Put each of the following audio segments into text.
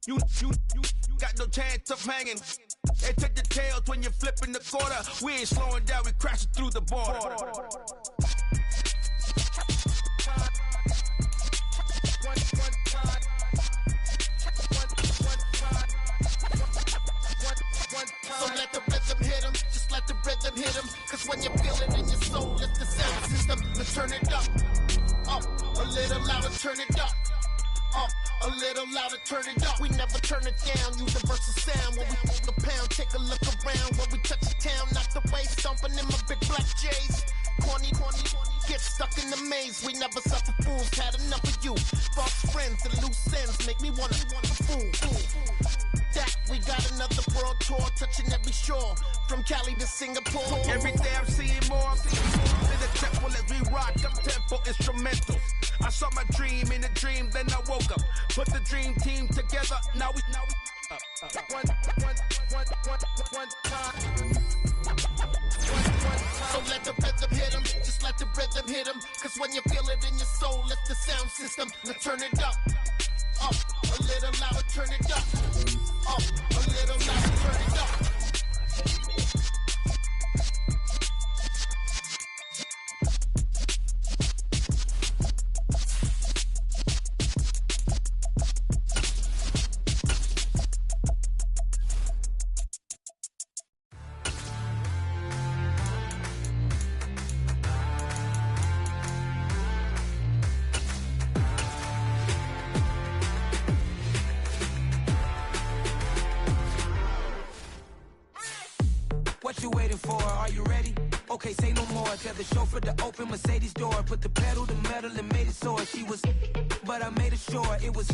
You got no chance of hanging. They take the tails when you're flipping the quarter. We ain't slowing down, we crashing through the border. So let the rhythm hit 'em, just let the rhythm hit 'em. Cause when you feel it in your soul, it's the sound system. Let's turn it up, a little louder, turn it up. A little louder, turn it up. We never turn it down. Universal sound when we the pound. Take a look around when we touch the town. Knock the way, stomping in my big black J's. Corny, get stuck in the maze. We never suffer fools. Had enough of you. False friends and loose ends make me wanna fool. That we got another world tour, touching every shore, from Cali to Singapore. Every day I'm seeing more. In the temple as we rock, I'm tempo instrumentals. I saw my dream in a dream, then I woke up. Put the dream team together, now we one time. So let the rhythm hit 'em, just let the rhythm hit 'em. Cause when you feel it in your soul, it's the sound system. Now turn it up, a little louder, turn it up, a little louder, turn it up. What you waiting for? Are you ready? Okay, say no more. Tell the chauffeur to open Mercedes door. Put the pedal to metal and made it soar. She was, but I made it sure it was.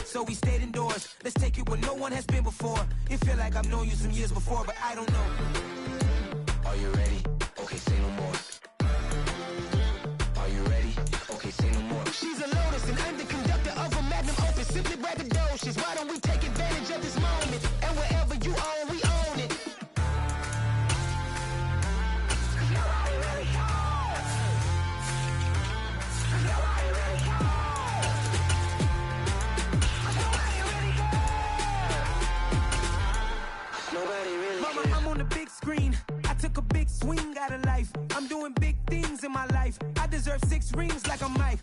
So we stayed indoors. Let's take it where no one has been before. It feel like I've known you some years before, but I don't know. Are you ready? Okay, say no more. Are you ready? Okay, say no more. She's a Lotus and I'm the conductor of a Magnum Opus. Simply braggadocious. Why don't we take advantage of this moment? And wherever you own, we own it. I'm on the big screen. I took a big swing out of life. I'm doing big things in my life. I deserve 6 rings like I'm Mike.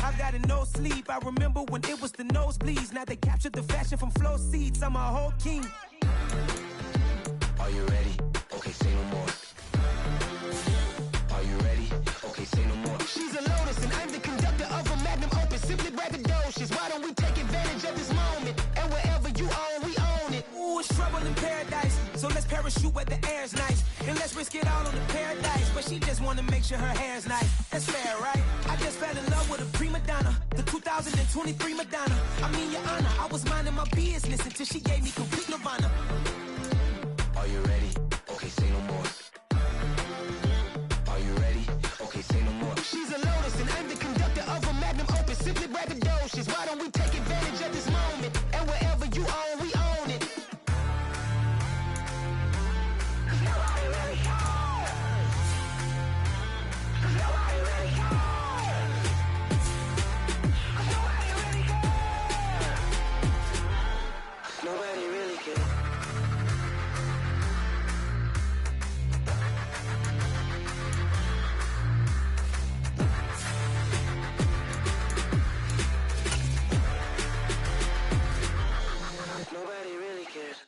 I've got no sleep. I remember when it was the nosebleeds. Now they captured the fashion from flow seats. I'm a whole king. Are you ready? Okay, say no more. Are you ready? Okay, say no more. She's a Lotus and I'm the conductor of a Magnum Opus. Simply braggadocious. Why don't we take advantage of this moment? And wherever you own, we own it. Ooh, it's trouble in paradise. So let's parachute where the air's nice. And let's risk it all on the paradise. But she just wanna make sure her hair's nice. That's fair, right? I just fell in love with a prima donna. The 2023 Madonna. I mean, your honor, I was minding my business until she gave me complete nirvana. Are you ready? Okay, say no more. Are you ready? Okay, say no more. She's a Lotus and I'm the conductor of a Magnum Opus. Simply braggadocious. Why don't we take advantage of this moment? And wherever you own, we own it. Nobody really cares. Nobody really cares.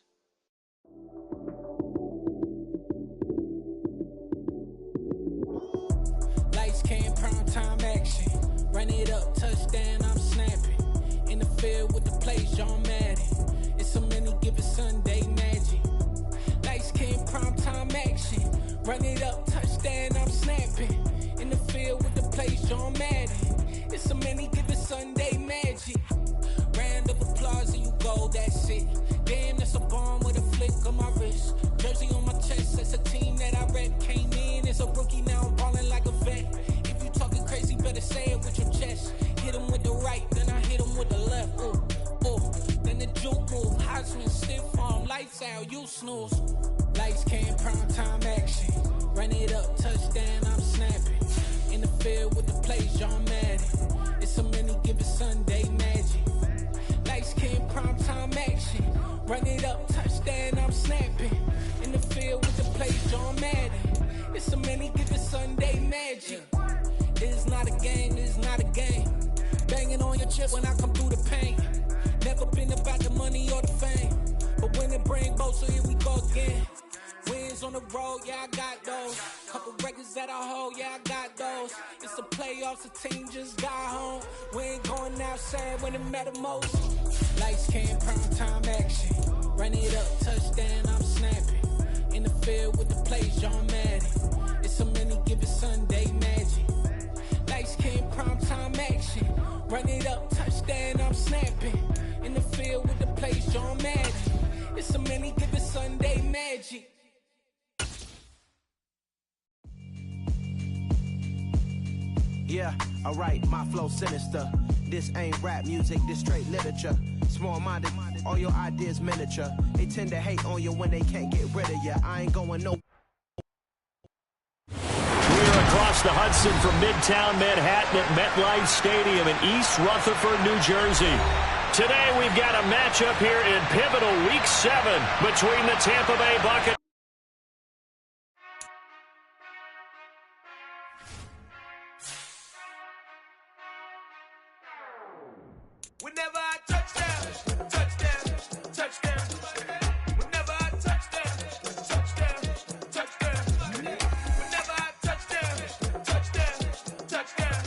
Lights came, prime time action. Run it up, touchdown, I'm snapping. In the field with the plays, John Madden. It's so many given Sunday magic. Lights came, prime time action. Run it up, touchdown, I'm snapping. In the field with the plays, John Madden. It's so many given Sunday magic. Round of applause and you go, that's it. Damn, that's a bomb with a flick on my wrist. Jersey on my chest, that's a team that I rep. Came in as a rookie, now I'm ballin' like a vet. If you talking crazy, better say it with your chest. Hit him with the right, then I hit him with the left. Ooh, ooh, then the juke move. Heisman, stiff arm, lights out, you snooze. Lights came, prime time action. Run it up, touchdown, I'm snapping. In the field with the plays, John Madden. It's so many given Sunday magic. Sunday magic. It's not a game, it's not a game. Banging on your chip when I come through the pain. Never been about the money or the fame. But when it bring both, so here we go again. Wins on the road, yeah, I got those. Couple records that I hold, yeah, I got those. It's the playoffs, the team just got home. We ain't going outside when it matter most. Lights came, prime time action. Run it up, touchdown, I'm snapping. In the field with the plays, John Madden. It's a many given Sunday magic. Lights came, prime time action. Run it up, touchdown, I'm snapping. In the field with the plays, John Madden. It's a many given Sunday magic. Yeah, alright, my flow sinister. This ain't rap music, this straight literature. Small-minded, all your ideas miniature. They tend to hate on you when they can't get rid of you. I ain't going no. We're across the Hudson from Midtown Manhattan at MetLife Stadium in East Rutherford, New Jersey. Today we've got a matchup here in pivotal Week 7 between the Tampa Bay Buccaneers. Whenever I touchdown, touchdown, touchdown. Whenever I touchdown, touchdown, touchdown. Whenever I touchdown, touchdown, touchdown.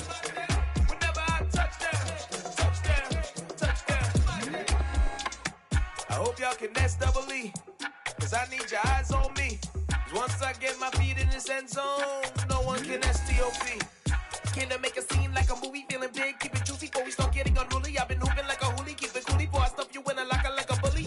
Whenever I touchdown, touchdown. I hope y'all can nest double E, cause I need your eyes on me. Cause once I get my feet in this end zone, no one can STOP. Came to make a scene like a movie, feeling big, keep it juicy before we start getting unruly. I've been hooping like a hoolie, keep it coolie before I stuff you in a locker like a bully.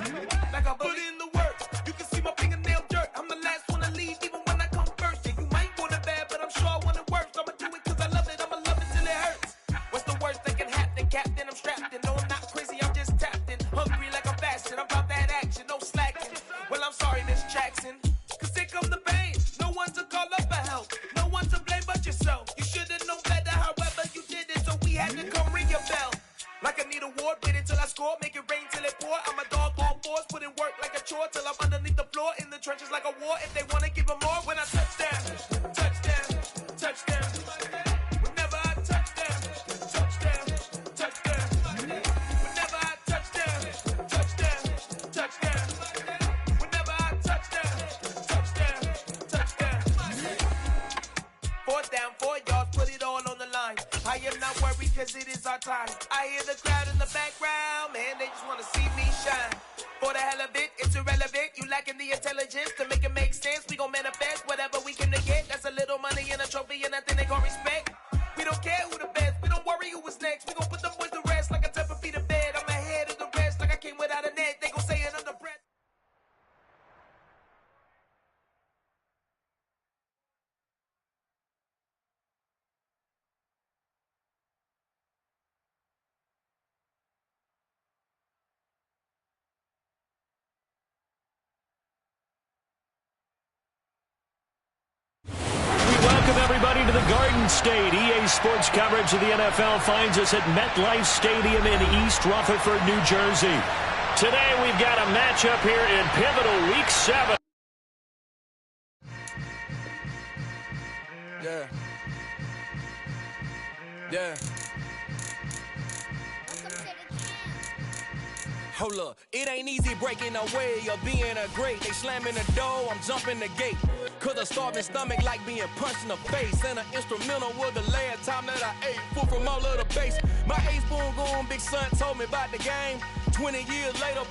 Like a bully. Put in the work, you can see my fingernail dirt. I'm the last one to leave, even when I come first. Yeah, you might want it bad, but I'm sure I want it worse. I'ma do it cause I love it, I'ma love it till it hurts. What's the worst that can happen, Captain? I'm strapped in, no I'm not crazy, I'm just tapped in. Hungry like I'm fasting, I'm about that action, no slacking. Well, I'm sorry, Miss Jackson, cause here come the pain. No one to call up for help, no one to blame but yourself. You should've known better, however you did it, so we had to come ring your bell. Like I need a ward, wait until I score, make it rain till it pour. I'm a dog on fours, put in work like a chore till I'm underneath the floor, in the trenches like a war. If they wanna give them more, when I touchdown, touchdown, touchdown. Whenever I touchdown, touchdown, touchdown. Whenever I touchdown, touchdown, touchdown. Whenever I touchdown, touchdown, touchdown. 4th down, 4 yards, put it all on the line. I am not worried cause it is our time. I hear the crowd in the background, man, they just wanna see me shine. For the hell of it, it's irrelevant. You lacking the intelligence to make it make sense. We gon' manifest whatever we can to get. That's a little money and a trophy and nothing they gon' respect. We don't care who the best, we don't worry who was next. We gon' put them boys to rest like a 10 feet of bed. I'm ahead of the rest like I came without a net. They gon' say it under breath. Everybody to the Garden State. EA Sports coverage of the NFL finds us at MetLife Stadium in East Rutherford, New Jersey. Today we've got a matchup here in pivotal Week 7. Yeah. Yeah. Hold up, it ain't easy breaking away or being a great. They slamming the door, I'm jumping the gate. Cause a starving stomach like being punched in the face. And an instrumental was the last time that I ate food from all of the base. My A-spoon going, big son told me about the game. 20 years later,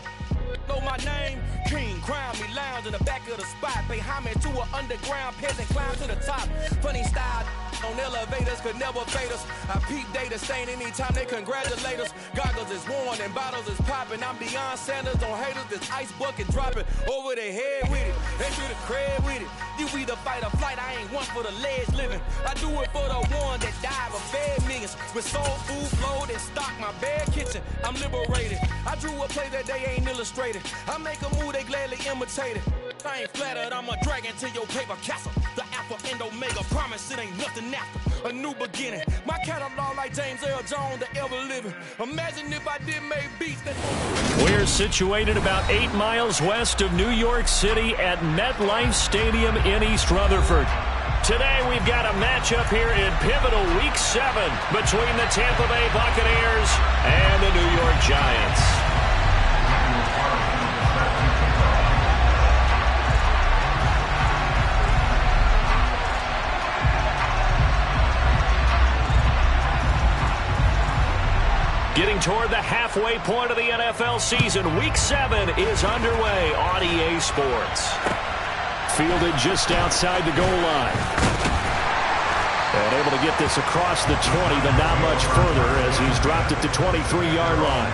know my name. King, crown me, lounge in the back of the spot. Pay homage to an underground peasant, climb to the top. Funny style on elevators could never fade us. I peep data stain anytime they congratulate us. Goggles is worn and bottles is popping. I'm Deion Sanders on haters, this ice bucket dropping over their head with it. They do the crib with it. You either fight or flight, I ain't one for the ledge living. I do it for the one that died but fed millions. With soul food flowed and stock my bare kitchen. I'm liberated. I drew a play that they ain't illustrated. I make a move, they gladly imitate it. I ain't flattered, I'm a dragon to your paper castle. The Alpha and Omega, promise it ain't nothing after. A new beginning. My catalog like James Earl Jones, the ever living. Imagine if I did make beats that... We're situated about 8 miles west of New York City at MetLife Stadium in East Rutherford. Today we've got a matchup here in pivotal Week 7 between the Tampa Bay Buccaneers and the New York Giants. Getting toward the halfway point of the NFL season, Week 7 is underway on EA Sports. Fielded just outside the goal line. And able to get this across the 20, but not much further as he's dropped it to 23-yard line.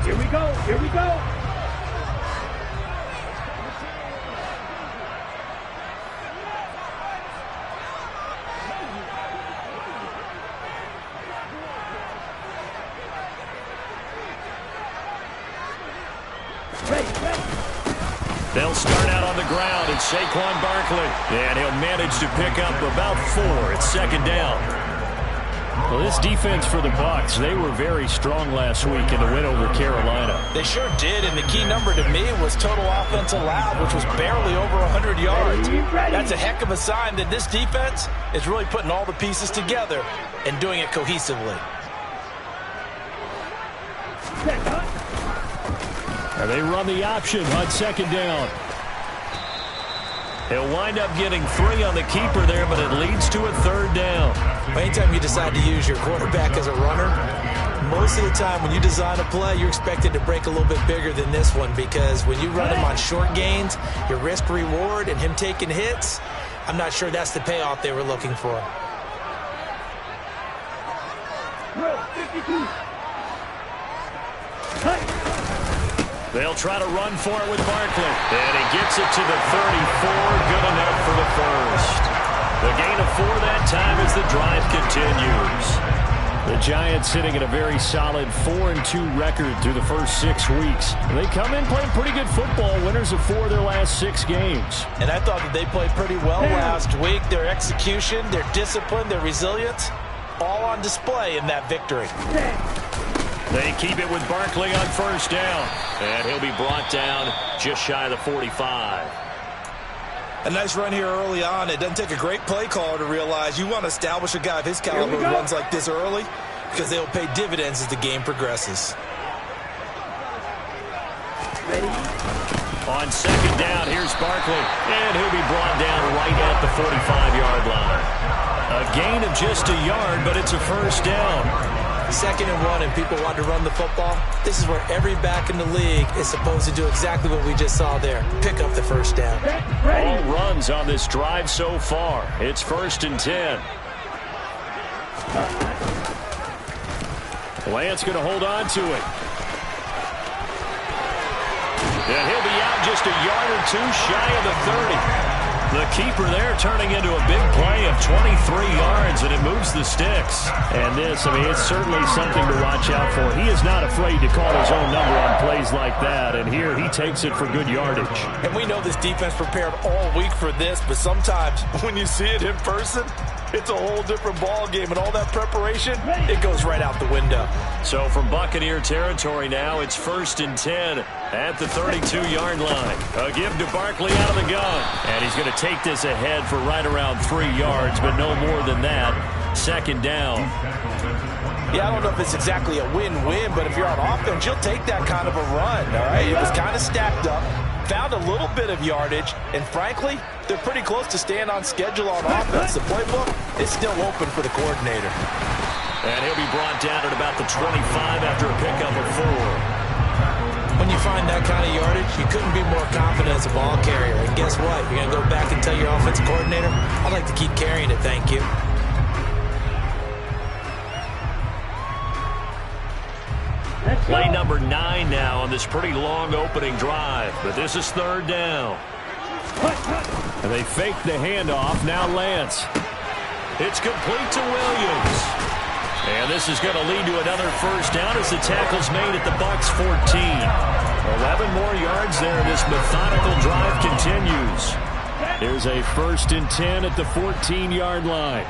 Here we go. Here we go. They'll start out on the ground, and Saquon Barkley. And he'll manage to pick up about 4. It's second down. Well, this defense for the Bucs, they were very strong last week in the win over Carolina. They sure did, and the key number to me was total offense allowed, which was barely over 100 yards. That's a heck of a sign that this defense is really putting all the pieces together and doing it cohesively. And they run the option on second down. He'll wind up getting 3 on the keeper there, but it leads to a third down. Anytime you decide to use your quarterback as a runner, most of the time when you design a play, you're expected to break a little bit bigger than this one, because when you run him on short gains, your risk-reward and him taking hits, I'm not sure that's the payoff they were looking for. They'll try to run for it with Barkley. And he gets it to the 34. Good enough for the first. The gain of 4 that time as the drive continues. The Giants sitting at a very solid 4-2 record through the first 6 weeks. They come in playing pretty good football, winners of 4 of their last 6 games. And I thought that they played pretty well last week. Their execution, their discipline, their resilience, all on display in that victory. They keep it with Barkley on first down. And he'll be brought down just shy of the 45. A nice run here early on. It doesn't take a great play caller to realize you want to establish a guy of his caliber who runs like this early, because they'll pay dividends as the game progresses. Ready? On second down, here's Barkley. And he'll be brought down right at the 45-yard line. A gain of just a yard, but it's a first down. 2nd and 1, and people want to run the football. This is where every back in the league is supposed to do exactly what we just saw there. Pick up the first down. All runs on this drive so far. It's 1st and 10. Lance going to hold on to it. And he'll be out just a yard or 2 shy of the 30. The keeper there turning into a big play of 23 yards, and it moves the sticks. And this, I mean, it's certainly something to watch out for. He is not afraid to call his own number on plays like that, and here he takes it for good yardage. And we know this defense prepared all week for this, but sometimes when you see it in person, it's a whole different ball game, and all that preparation, it goes right out the window. So from Buccaneer territory now, it's 1st and 10 at the 32-yard line. A give to Barkley out of the gun. And he's going to take this ahead for right around 3 yards, but no more than that. 2nd down. Yeah, I don't know if it's exactly a win-win, but if you're on offense, you'll take that kind of a run, all right? It was kind of stacked up, found a little bit of yardage, and frankly, they're pretty close to staying on schedule on offense. The playbook is still open for the coordinator. And he'll be brought down at about the 25 after a pickup of 4. When you find that kind of yardage, you couldn't be more confident as a ball carrier. And guess what? You're going to go back and tell your offensive coordinator, I'd like to keep carrying it, thank you. Play number 9 now on this pretty long opening drive. But this is 3rd down. And they fake the handoff. Now Lance. It's complete to Williams. And this is going to lead to another first down as the tackle's made at the Bucs 14. 11 more yards there. This methodical drive continues. Here's a 1st and 10 at the 14-yard line.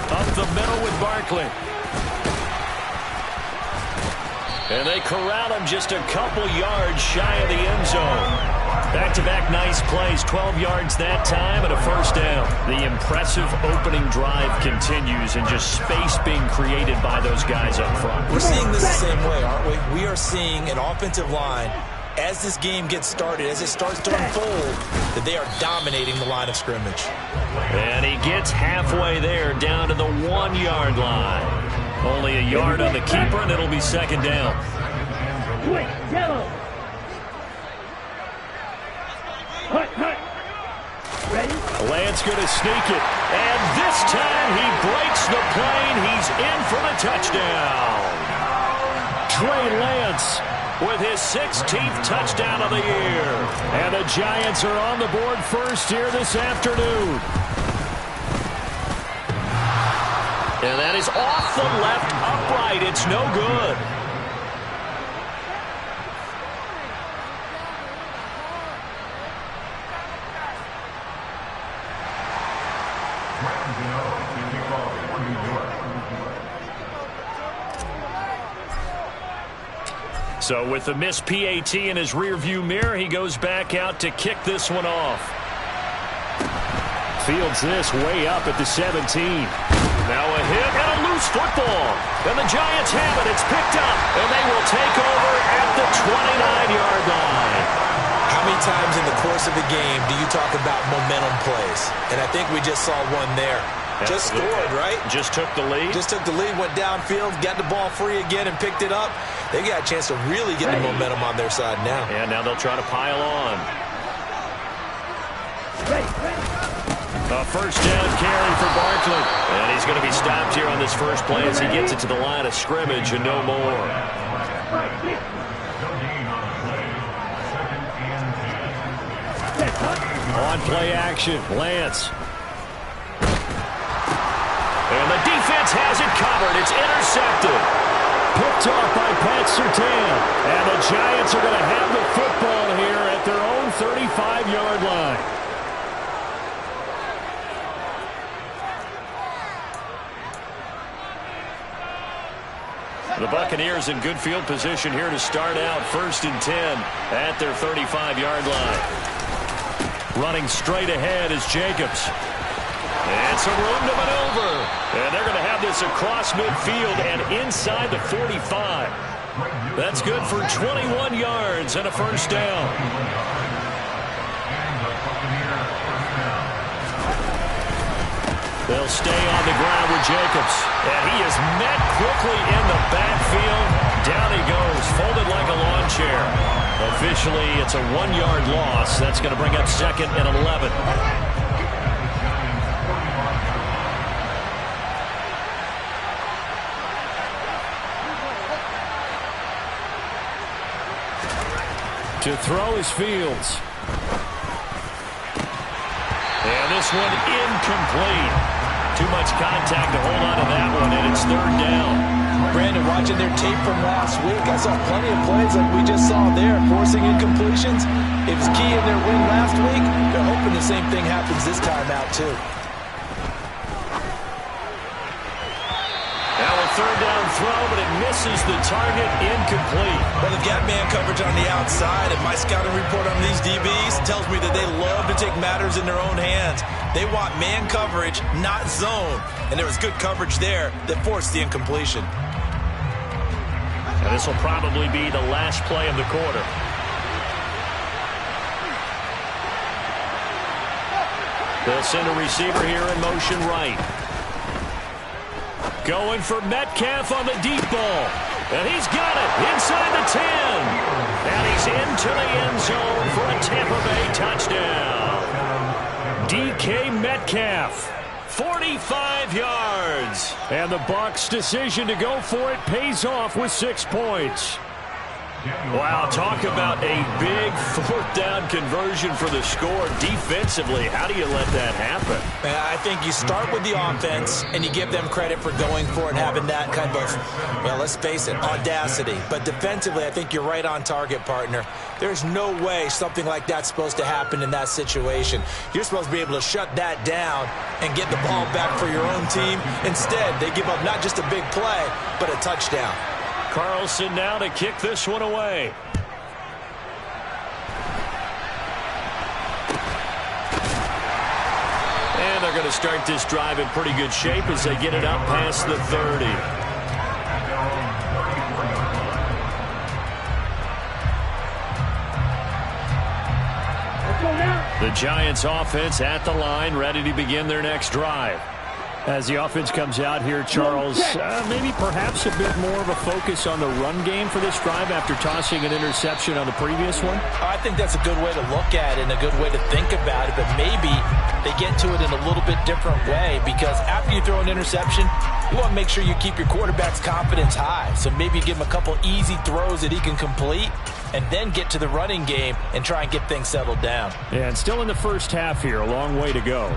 Up the middle with Barkley. And they corral him just a couple yards shy of the end zone. Back-to-back nice plays, 12 yards that time and a 1st down. The impressive opening drive continues and just space being created by those guys up front. We're seeing this the same way, aren't we? We are seeing an offensive line, as this game gets started, as it starts to unfold, that they are dominating the line of scrimmage. And he gets halfway there, down to the 1-yard line. Only a yard on the keeper, and it'll be 2nd down. Quick, yellow. Ready? Lance going to sneak it. And this time he breaks the plane. He's in for the touchdown. Trey Lance with his 16th touchdown of the year. And the Giants are on the board first here this afternoon. And that is off the left upright. It's no good. So with the missed PAT in his rearview mirror, he goes back out to kick this one off. Fields this way up at the 17. Now a hit and a loose football. And the Giants have it. It's picked up. And they will take over at the 29-yard line. How many times in the course of the game do you talk about momentum plays? And I think we just saw one there. Just scored, right? Just took the lead. Just took the lead, went downfield, got the ball free again and picked it up. They got a chance to really get the momentum on their side now. And now they'll try to pile on. A 1st down carry for Barkley. And he's going to be stopped here on this first play as he gets it to the line of scrimmage and no more. On play action, Lance. And the defense has it covered. It's intercepted. Picked off by Pat Surtain. And the Giants are going to have the football here at their own 35-yard line. The Buccaneers in good field position here to start out 1st and 10 at their 35-yard line. Running straight ahead is Jacobs. And some room to maneuver. And they're going to have this across midfield and inside the 45. That's good for 21 yards and a 1st down. They'll stay on the ground with Jacobs. And he is met quickly in the backfield. Down he goes, folded like a lawn chair. Officially, it's a 1-yard loss. That's going to bring up 2nd and 11. To throw is Fields. And this one incomplete. Too much contact to hold on to that one, and it's 3rd down. Brandon, watching their tape from last week, I saw plenty of plays like we just saw there, forcing incompletions. It was key in their win last week. They're hoping the same thing happens this time out, too. Now a 3rd down throw, but it misses the target, incomplete. Well, they've got man coverage on the outside, and my scouting report on these DBs tells me that they love to take matters in their own hands. They want man coverage, not zone. And there was good coverage there that forced the incompletion. And this will probably be the last play of the quarter. They'll send a receiver here in motion right. Going for Metcalf on the deep ball. And he's got it inside the 10. And he's into the end zone for a Tampa Bay touchdown. DK Metcalf, 45 yards. And the Bucs' decision to go for it pays off with 6 points. Wow, talk about a big fourth down conversion for the score. Defensively, how do you let that happen? I think you start with the offense, and you give them credit for going for it and having that kind of, well, let's face it, audacity. But defensively, I think you're right on target, partner. There's no way something like that's supposed to happen in that situation. You're supposed to be able to shut that down and get the ball back for your own team. Instead, they give up not just a big play, but a touchdown. Carlson now to kick this one away. And they're going to start this drive in pretty good shape as they get it up past the 30. The Giants offense at the line, ready to begin their next drive. As the offense comes out here, Charles, maybe perhaps a bit more of a focus on the run game for this drive after tossing an interception on the previous one? I think that's a good way to look at it and a good way to think about it, but maybe they get to it in a little bit different way, because after you throw an interception, you want to make sure you keep your quarterback's confidence high. So maybe you give him a couple easy throws that he can complete and then get to the running game and try and get things settled down. Yeah, and still in the first half here, a long way to go.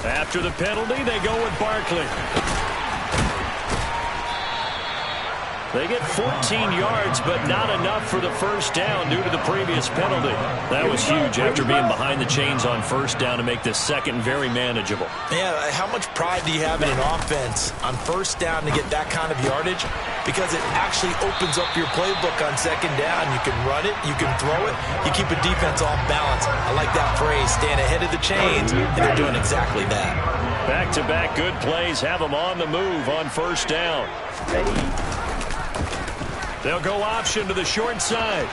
After the penalty, they go with Barkley. They get 14 yards, but not enough for the first down due to the previous penalty. That was huge after being behind the chains on first down to make this second very manageable. Yeah, how much pride do you have in an offense on first down to get that kind of yardage? Because it actually opens up your playbook on second down. You can run it, you can throw it, you keep a defense off balance. I like that phrase, staying ahead of the chains, and they're doing exactly that. Back-to-back good plays have them on the move on first down. They'll go option to the short side.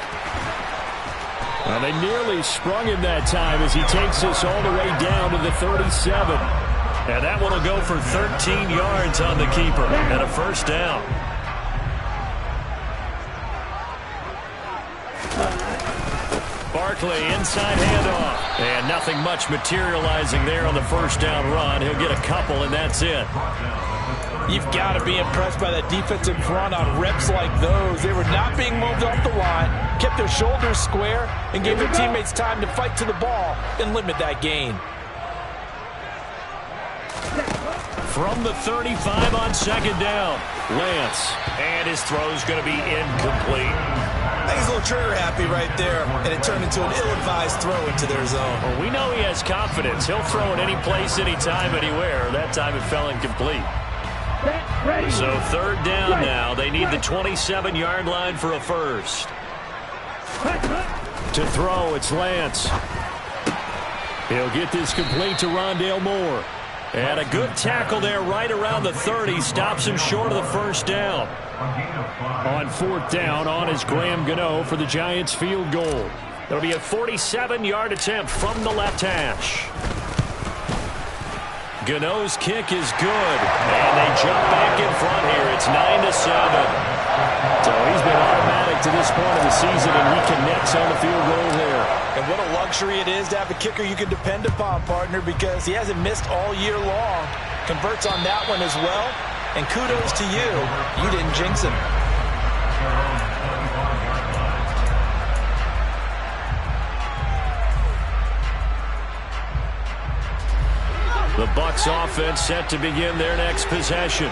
Well, they nearly sprung him that time as he takes this all the way down to the 37. And that one will go for 13 yards on the keeper and a first down. Barkley inside handoff. And nothing much materializing there on the first down run. He'll get a couple, and that's it. You've got to be impressed by that defensive front on reps like those. They were not being moved off the line, kept their shoulders square, and gave their teammates time to fight to the ball and limit that gain. From the 35 on second down, Lance. And his throw's going to be incomplete. I think he's a little trigger happy right there, and it turned into an ill-advised throw into their zone. Well, we know he has confidence. He'll throw it any place, anytime, anywhere. That time it fell incomplete. So third down now. They need the 27-yard line for a first. To throw, it's Lance. He'll get this complete to Rondale Moore. And a good tackle there right around the 30. Stops him short of the first down. On fourth down, on is Graham Gano for the Giants field goal. It'll be a 47-yard attempt from the left hash. Gano's kick is good, and they jump back in front here. It's 9-7. So he's been automatic to this point of the season, and he connects on the field goal there. And what a luxury it is to have a kicker you can depend upon, partner, because he hasn't missed all year long. Converts on that one as well, and kudos to you. You didn't jinx him. The Bucs offense set to begin their next possession.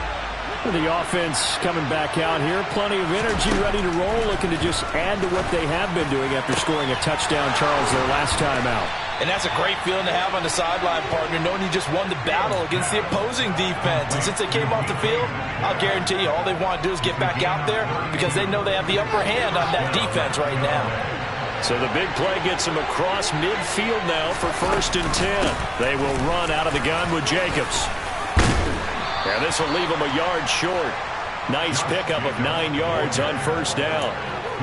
The offense coming back out here. Plenty of energy, ready to roll, looking to just add to what they have been doing after scoring a touchdown, Charles, their last time out. And that's a great feeling to have on the sideline, partner, knowing you just won the battle against the opposing defense. And since they came off the field, I'll guarantee you all they want to do is get back out there because they know they have the upper hand on that defense right now. So the big play gets them across midfield now for 1st and 10. They will run out of the gun with Jacobs. And this will leave them a yard short. Nice pickup of 9 yards on first down.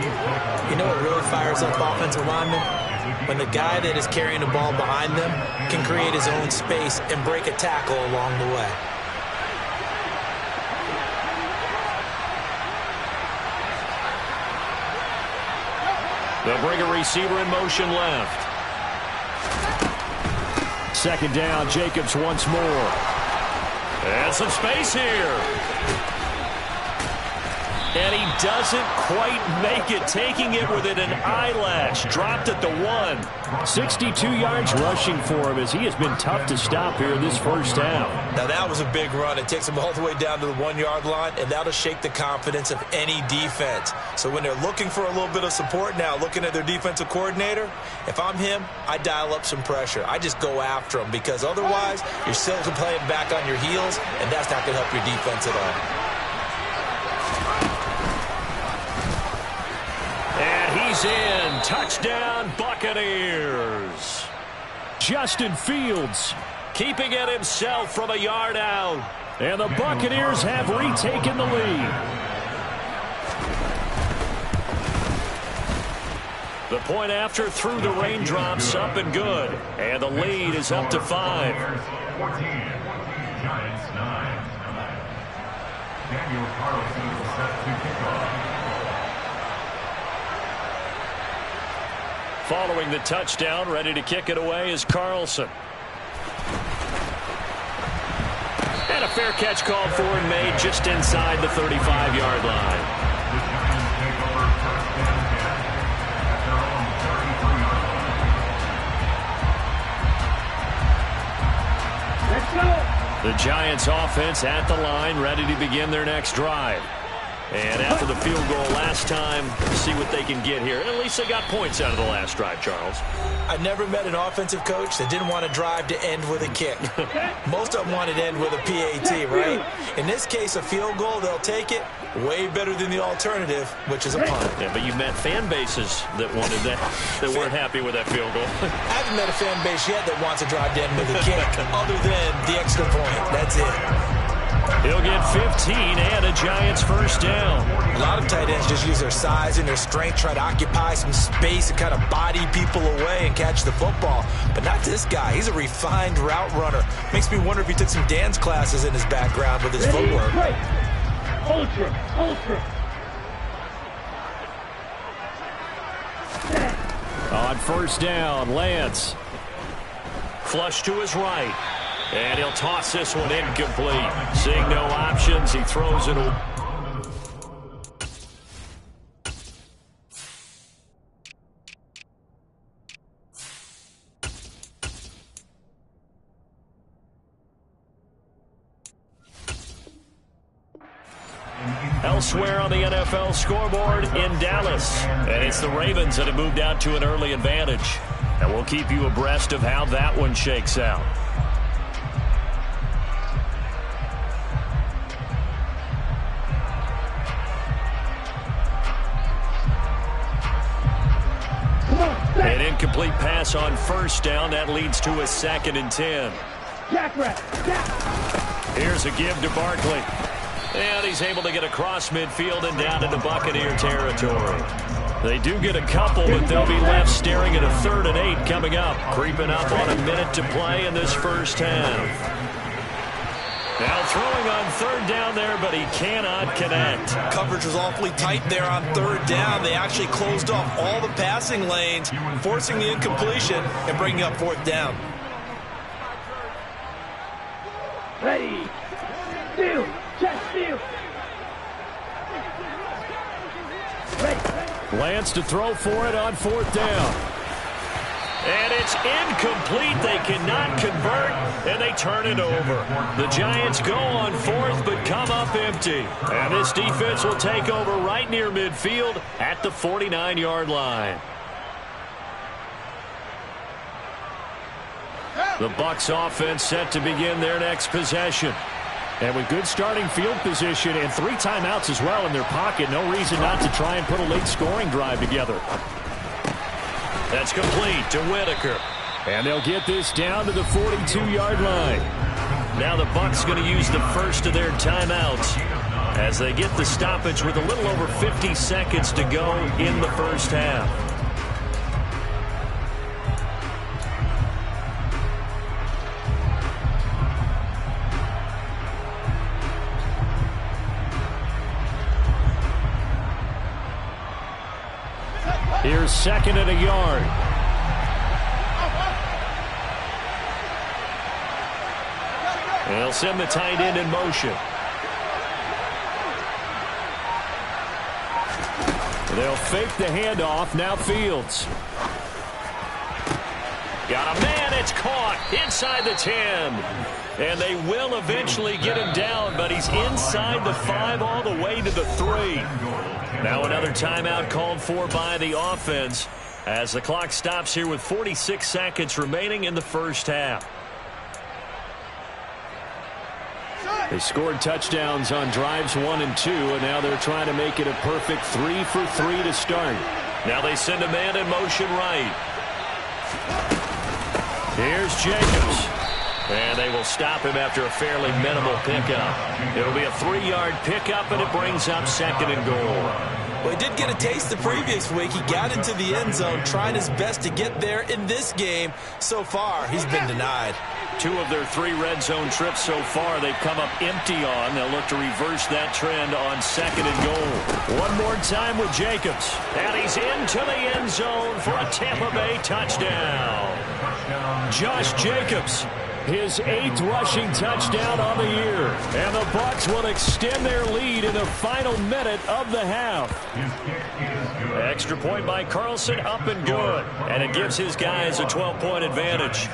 You know what really fires up offensive linemen? When the guy that is carrying the ball behind them can create his own space and break a tackle along the way. They'll bring a receiver in motion left. Second down, Jacobs once more. And some space here. And he doesn't quite make it, taking it within an eyelash. Dropped at the 1. 62 yards rushing for him as he has been tough to stop here in this first half. Now that was a big run. It takes him all the way down to the 1-yard line, and that'll shake the confidence of any defense. So when they're looking for a little bit of support now, looking at their defensive coordinator, if I'm him, I dial up some pressure. I just go after him because otherwise you're still playing back on your heels, and that's not going to help your defense at all. He's in. Touchdown, Buccaneers. Justin Fields keeping it himself from a yard out. And the Buccaneers have retaken the lead. The point after through the raindrops, up and good. And the lead is up to 5. 14, Giants 9. Daniel Carlson set to kick off. Following the touchdown, ready to kick it away is Carlson. And a fair catch called for and made just inside the 35-yard line. Let's go. The Giants offense at the line, ready to begin their next drive. And after the field goal last time, see what they can get here. At least they got points out of the last drive, Charles. I never met an offensive coach that didn't want to drive to end with a kick. Most of them wanted to end with a PAT, right? In this case, a field goal, they'll take it. Way better than the alternative, which is a punt. Yeah, but you met fan bases that wanted that, that weren't happy with that field goal. I haven't met a fan base yet that wants to drive to end with a kick, other than the extra point. That's it. He'll get 15 and a Giants first down. A lot of tight ends just use their size and their strength, try to occupy some space and kind of body people away and catch the football. But not this guy. He's a refined route runner. Makes me wonder if he took some dance classes in his background with his footwork. Ultra. On first down, Lance. Flush to his right. And he'll toss this one incomplete. Seeing no options, he throws it away. Elsewhere on the NFL scoreboard in Dallas. And it's the Ravens that have moved out to an early advantage. And we'll keep you abreast of how that one shakes out. An incomplete pass on first down. That leads to a 2nd and 10. Here's a give to Barkley. And he's able to get across midfield and down into Buccaneer territory. They do get a couple, but they'll be left staring at a 3rd and 8 coming up. Creeping up on a minute to play in this first half. Now throwing on 3rd down there, but he cannot connect. Coverage was awfully tight there on 3rd down. They actually closed off all the passing lanes, forcing the incompletion and bringing up 4th down. Ready. Steal. Check steal. Ready. Lance to throw for it on 4th down. And it's incomplete. They cannot convert, and they turn it over. The Giants go on 4th, but come up empty. And this defense will take over right near midfield at the 49-yard line. The Bucs offense set to begin their next possession. And with good starting field position and 3 timeouts as well in their pocket, no reason not to try and put a late scoring drive together. That's complete to Whitaker. And they'll get this down to the 42-yard line. Now the Bucs going to use the first of their timeouts as they get the stoppage with a little over 50 seconds to go in the first half. Here's 2nd and a yard. They'll send the tight end in motion. They'll fake the handoff. Now Fields. Got a man. It's caught inside the 10. And they will eventually get him down, but he's inside the 5 all the way to the 3. Now another timeout called for by the offense as the clock stops here with 46 seconds remaining in the first half. They scored touchdowns on drives 1 and 2, and now they're trying to make it a perfect 3 for 3 to start. Now they send a man in motion right. Here's Jacobs. And they will stop him after a fairly minimal pickup. It'll be a 3-yard pickup, and it brings up 2nd and goal. Well, he did get a taste the previous week. He got into the end zone, trying his best to get there in this game. So far, he's been denied. 2 of their 3 red zone trips so far they've come up empty on. They'll look to reverse that trend on 2nd and goal. One more time with Jacobs. And he's into the end zone for a Tampa Bay touchdown. Josh Jacobs, his 8th rushing touchdown on the year. And the Bucs will extend their lead in the final minute of the half. Extra point by Carlson, up and good. And it gives his guys a 12-point advantage.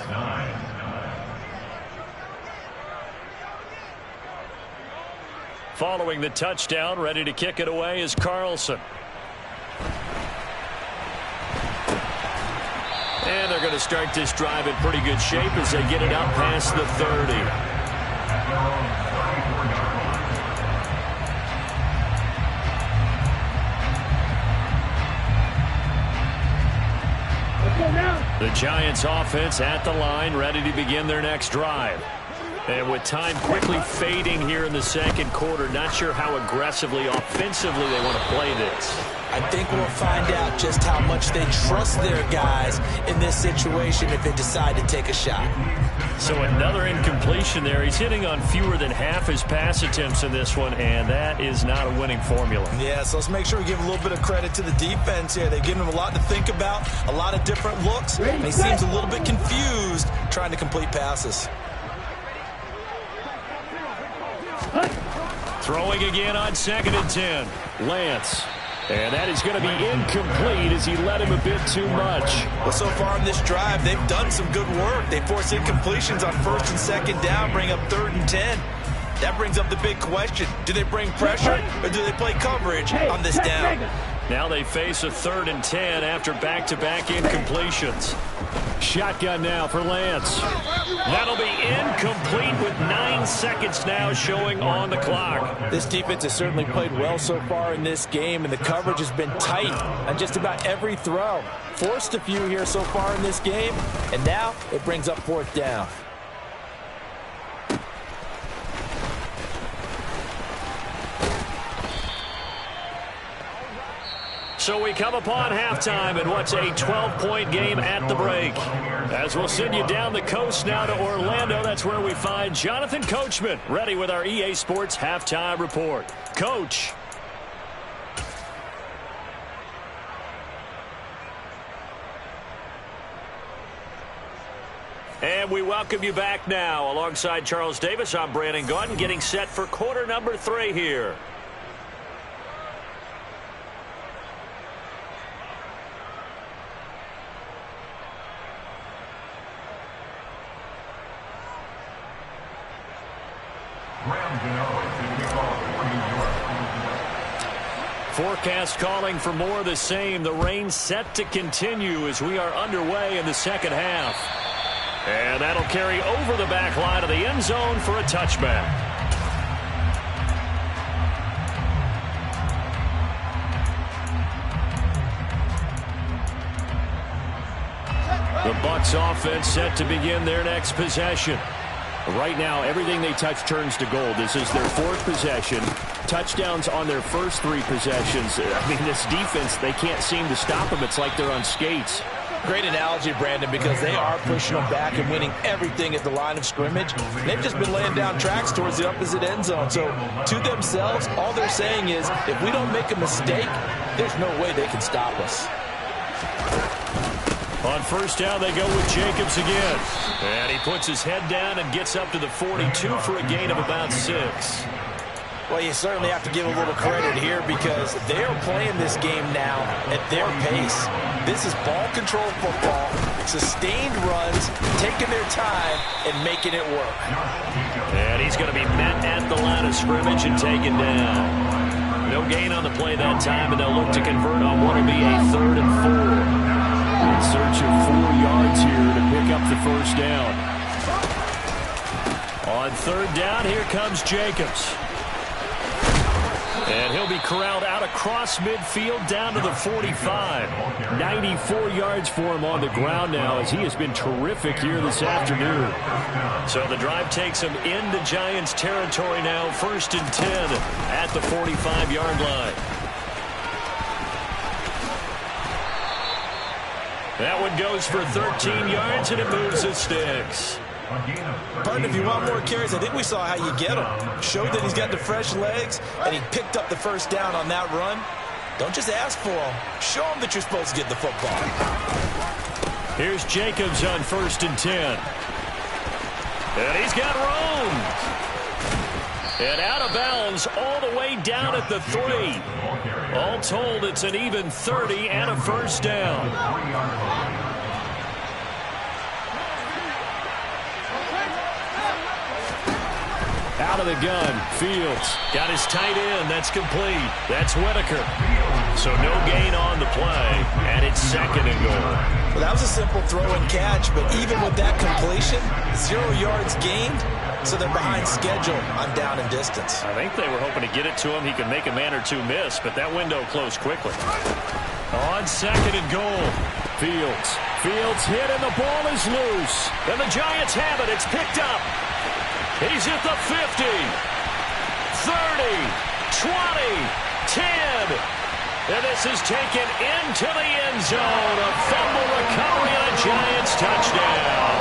Following the touchdown, ready to kick it away is Carlson. And they're going to start this drive in pretty good shape as they get it out past the 30. The Giants offense at the line, ready to begin their next drive. And with time quickly fading here in the second quarter, not sure how aggressively, offensively they want to play this. I think we'll find out just how much they trust their guys in this situation if they decide to take a shot. So another incompletion there. He's hitting on fewer than half his pass attempts in this one, and that is not a winning formula. Yeah, so let's make sure we give a little bit of credit to the defense here. They've given him a lot to think about, a lot of different looks, and he seems a little bit confused trying to complete passes. Throwing again on 2nd and 10. Lance. And that is going to be incomplete as he led him a bit too much. Well, so far in this drive, they've done some good work. They force incompletions on 1st and 2nd down, bring up 3rd and 10. That brings up the big question. Do they bring pressure or do they play coverage on this down? Now they face a 3rd and 10 after back-to-back incompletions. Shotgun now for Lance. That'll be incomplete with 9 seconds now showing on the clock. This defense has certainly played well so far in this game, and the coverage has been tight on just about every throw. Forced a few here so far in this game, and now it brings up 4th down. So we come upon halftime in what's a 12-point game at the break. As we'll send you down the coast now to Orlando, that's where we find Jonathan Coachman, ready with our EA Sports Halftime Report. Coach. And we welcome you back now. Alongside Charles Davis, I'm Brandon Gaudin, getting set for quarter number 3 here. Forecast calling for more of the same. The rain set to continue as we are underway in the second half. And that'll carry over the back line of the end zone for a touchback. The Bucs offense set to begin their next possession. Right now, everything they touch turns to gold. This is their 4th possession. Touchdowns on their first 3 possessions. I mean, this defense, they can't seem to stop them. It's like they're on skates. Great analogy, Brandon, because they are pushing them back and winning everything at the line of scrimmage. They've just been laying down tracks towards the opposite end zone. So, to themselves, all they're saying is, if we don't make a mistake, there's no way they can stop us. On first down, they go with Jacobs again. And he puts his head down and gets up to the 42 for a gain of about 6. Well, you certainly have to give a little credit here because they're playing this game now at their pace. This is ball control football, sustained runs, taking their time, and making it work. And he's going to be met at the line of scrimmage and taken down. No gain on the play that time, and they'll look to convert on what will be a 3rd and 4. In search of 4 yards here to pick up the first down. On 3rd down, here comes Jacobs. And he'll be corralled out across midfield down to the 45. 94 yards for him on the ground now as he has been terrific here this afternoon. So the drive takes him into Giants territory now. 1st and 10 at the 45-yard line. That one goes for 13 yards and it moves the sticks. Pardon, if you want more carries, I think we saw how you get him. Showed that he's got the fresh legs, and he picked up the first down on that run. Don't just ask for him. Show him that you're supposed to get the football. Here's Jacobs on 1st and 10. And he's got room. And out of bounds all the way down at the 3. All told, it's an even 30 and a first down. Out of the gun, Fields got his tight end. That's complete. That's Whitaker. So no gain on the play, and it's 2nd and goal. Well, that was a simple throw and catch, but even with that completion, 0 yards gained, so they're behind schedule on down and distance. I think they were hoping to get it to him. He could make a man or two miss, but that window closed quickly. On 2nd and goal, Fields hit, and the ball is loose. And the Giants have it. It's picked up. He's at the 50, 30, 20, 10. And this is taken into the end zone. A fumble recovery and a Giants touchdown.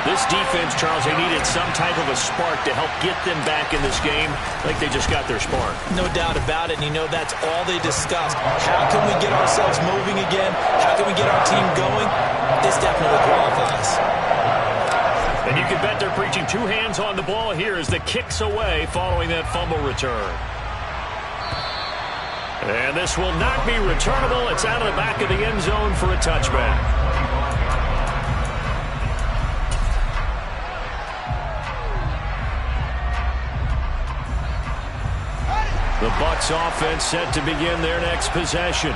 This defense, Charles, they needed some type of a spark to help get them back in this game. I think they just got their spark. No doubt about it, and you know that's all they discussed. How can we get ourselves moving again? How can we get our team going? This definitely qualifies. And you can bet they're preaching 2 hands on the ball here as the kick's away following that fumble return. And this will not be returnable. It's out of the back of the end zone for a touchback. The Bucs offense set to begin their next possession.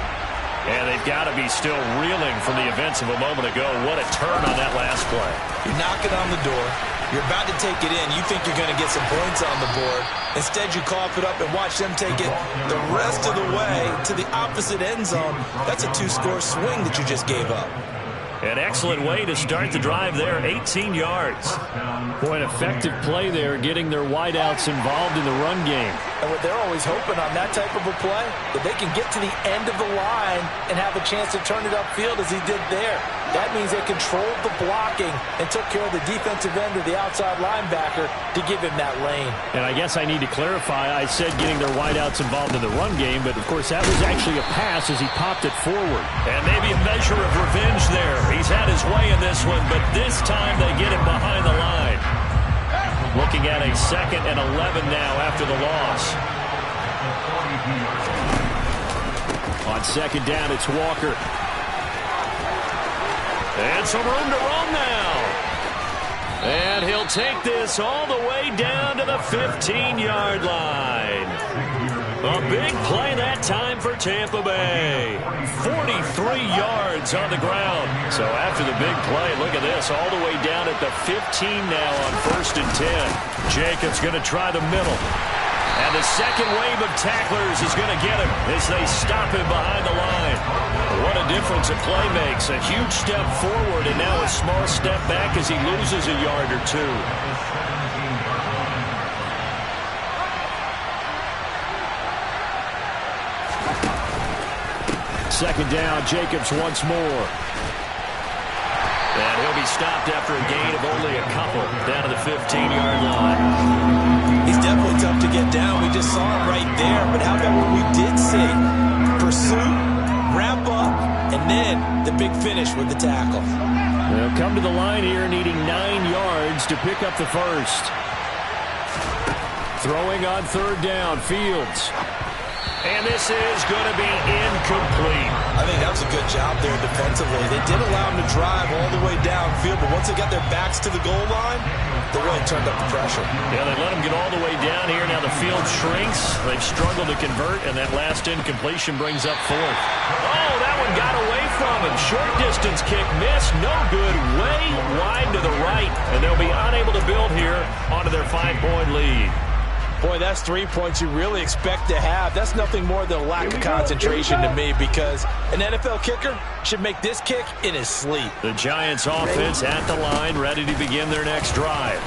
And they've got to be still reeling from the events of a moment ago. What a turn on that last play. You're knocking on the door. You're about to take it in. You think you're going to get some points on the board. Instead, you cough it up and watch them take it the rest of the way to the opposite end zone. That's a 2-score swing that you just gave up. An excellent way to start the drive there, 18 yards. Boy, an effective play there, getting their wideouts involved in the run game. And what they're always hoping on that type of a play, that they can get to the end of the line and have a chance to turn it upfield as he did there. That means they controlled the blocking and took care of the defensive end or the outside linebacker to give him that lane. And I guess I need to clarify, I said getting their wideouts involved in the run game, but of course that was actually a pass as he popped it forward. And maybe a measure of revenge there. He's had his way in this one, but this time they get him behind the line. Looking at a 2nd and 11 now after the loss. On 2nd down, it's Walker. And some room to roam now. And he'll take this all the way down to the 15-yard line. A big play that time for Tampa Bay. 43 yards on the ground. So after the big play, look at this, all the way down at the 15 now on 1st and 10. Jacobs going to try the middle. And the second wave of tacklers is going to get him as they stop him behind the line. What a difference a play makes. A huge step forward and now a small step back as he loses a yard or 2. 2nd down, Jacobs once more. And he'll be stopped after a gain of only a couple down to the 15-yard line. He's definitely tough to get down. We just saw him right there. But how about what we did see? Pursue, wrap up, and And then the big finish with the tackle. They'll come to the line here needing 9 yards to pick up the first. Throwing on third down, Fields. And this is going to be incomplete. I think that was a good job there defensively. They did allow them to drive all the way downfield, but once they got their backs to the goal line, they really turned up the pressure. Yeah, they let them get all the way down here. Now the field shrinks. They've struggled to convert, and that last incompletion brings up fourth. Oh, that one got away from him. Short distance kick missed. No good. Way wide to the right, and they'll be unable to build here onto their 5-point lead. Boy, that's 3 points you really expect to have. That's nothing more than a lack of concentration to me, because an NFL kicker should make this kick in his sleep. The Giants offense at the line, ready to begin their next drive.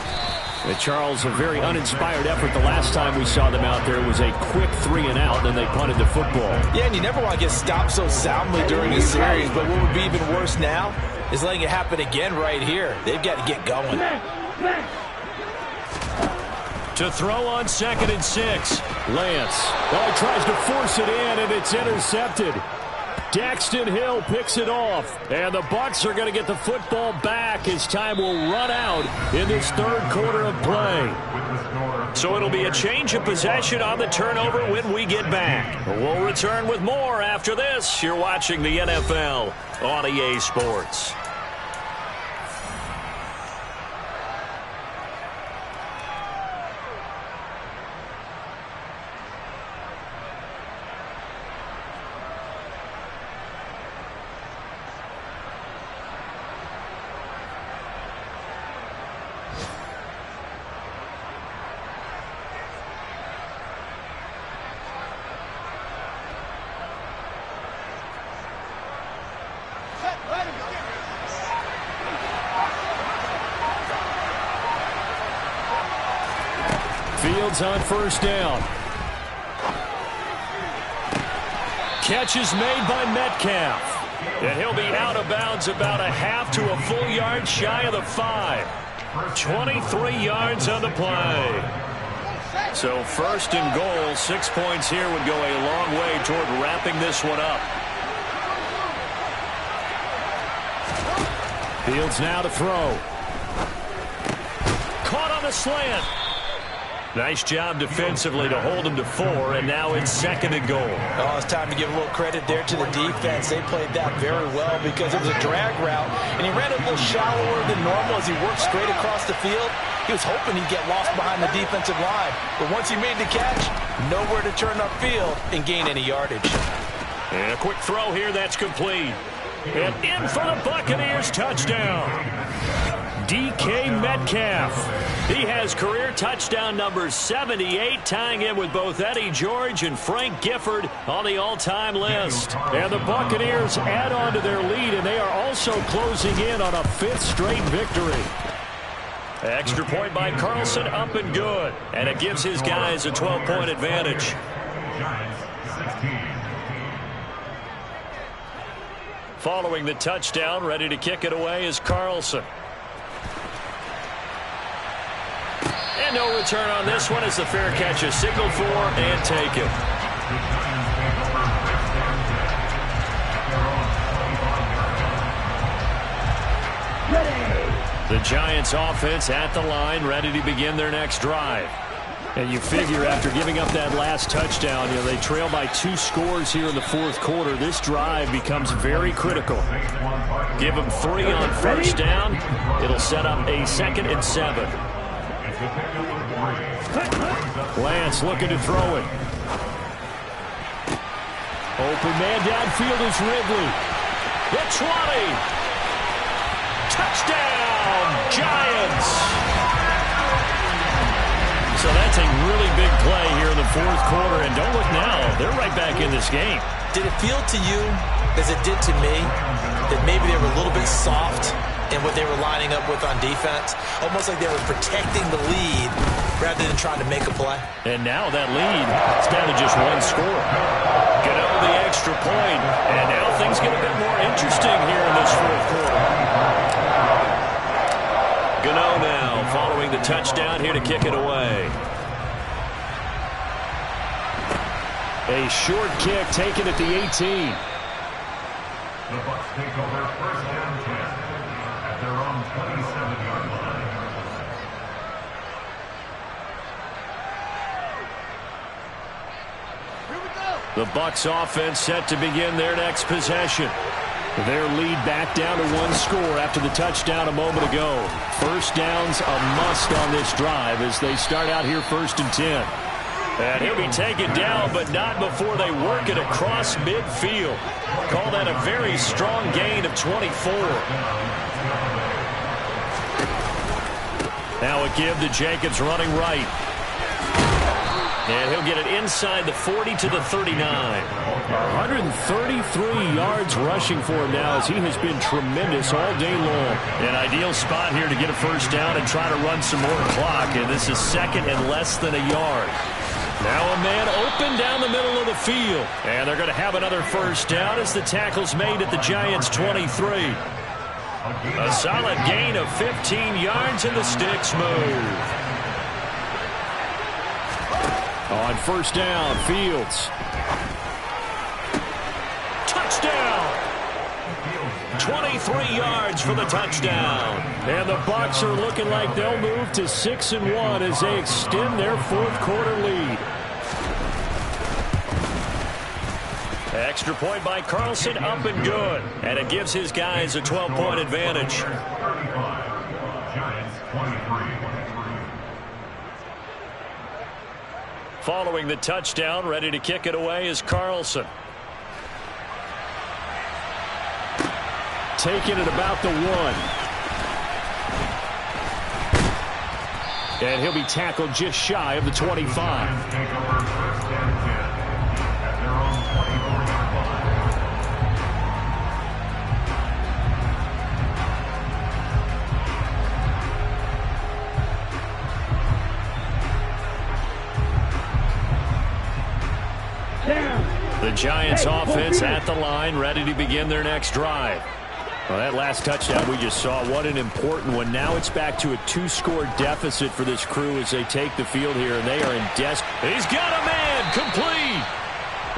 Charles, a very uninspired effort the last time we saw them out there. It was a quick 3-and-out, then they punted the football. Yeah, and you never want to get stopped so soundly during a series, but what would be even worse now is letting it happen again right here. They've got to get going. To throw on 2nd and 6. Lance. Oh, he tries to force it in, and it's intercepted. Daxton Hill picks it off. And the Bucs are going to get the football back as time will run out in this third quarter of play. So it'll be a change of possession on the turnover when we get back. We'll return with more after this. You're watching the NFL on EA Sports. Fields on first down. Catch is made by Metcalf. And he'll be out of bounds about a half to a full yard shy of the 5. 23 yards on the play. So first and goal, 6 points here would go a long way toward wrapping this one up. Fields now to throw. Caught on the slant. Nice job defensively to hold him to 4, and now it's 2nd and goal. Oh, it's time to give a little credit there to the defense. They played that very well because it was a drag route, and he ran it a little shallower than normal as he worked straight across the field. He was hoping he'd get lost behind the defensive line, but once he made the catch, nowhere to turn upfield and gain any yardage. And a quick throw here, that's complete. And in for the Buccaneers, touchdown. DK Metcalf. He has career touchdown number 78, tying him with both Eddie George and Frank Gifford on the all-time list. And the Buccaneers add on to their lead, and they are also closing in on a 5th straight victory. Extra point by Carlson, up and good. And it gives his guys a 12-point advantage. Giants 16. Following the touchdown, ready to kick it away is Carlson. And no return on this one as the fair catch is signaled for and taken. The Giants offense at the line, ready to begin their next drive. And you figure after giving up that last touchdown, they trail by 2 scores here in the 4th quarter. This drive becomes very critical. Give them 3 on first down. It'll set up a 2nd and 7. Lance looking to throw it. Open man downfield is Ridley. The 20. Touchdown, Giants. So that's a really big play here in the 4th quarter. And don't look now, they're right back in this game. Did it feel to you, as it did to me, that maybe they were a little bit soft in what they were lining up with on defense? Almost like they were protecting the lead rather than trying to make a play. And now that lead is down to just 1 score. Gano the extra point. And now things get a bit more interesting here in this 4th quarter. Gano now following the touchdown here to kick it away. A short kick taken at the 18. The Bucs take over first down 10 at their own 27-yard line. The Bucs offense set to begin their next possession. Their lead back down to one score after the touchdown a moment ago. First down's a must on this drive as they start out here 1st and 10. And he'll be taken down, but not before they work it across midfield. Call that a very strong gain of 24. Now a give to Jacobs running right. And he'll get it inside the 40 to the 39. 133 yards rushing for him now as he has been tremendous all day long. An ideal spot here to get a first down and try to run some more clock. And this is second and less than a yard. Now a man open down the middle of the field. And they're going to have another first down as the tackle's made at the Giants' 23. A solid gain of 15 yards and the sticks move. On first down, Fields. Touchdown! 23 yards for the touchdown. And the Bucs are looking like they'll move to 6-1 as they extend their fourth quarter lead. Extra point by Carlson, up and good. And it gives his guys a 12-point advantage. 35, Giants 23. Following the touchdown, ready to kick it away is Carlson. Taking it about the 1. And he'll be tackled just shy of the 25. Take over first down 10 at their own 24-yard line. The Giants offense at the line, ready to begin their next drive. Well, that last touchdown we just saw, what an important one. Now it's back to a 2-score deficit for this crew as they take the field here, and they are in desperate. He's got a man, complete.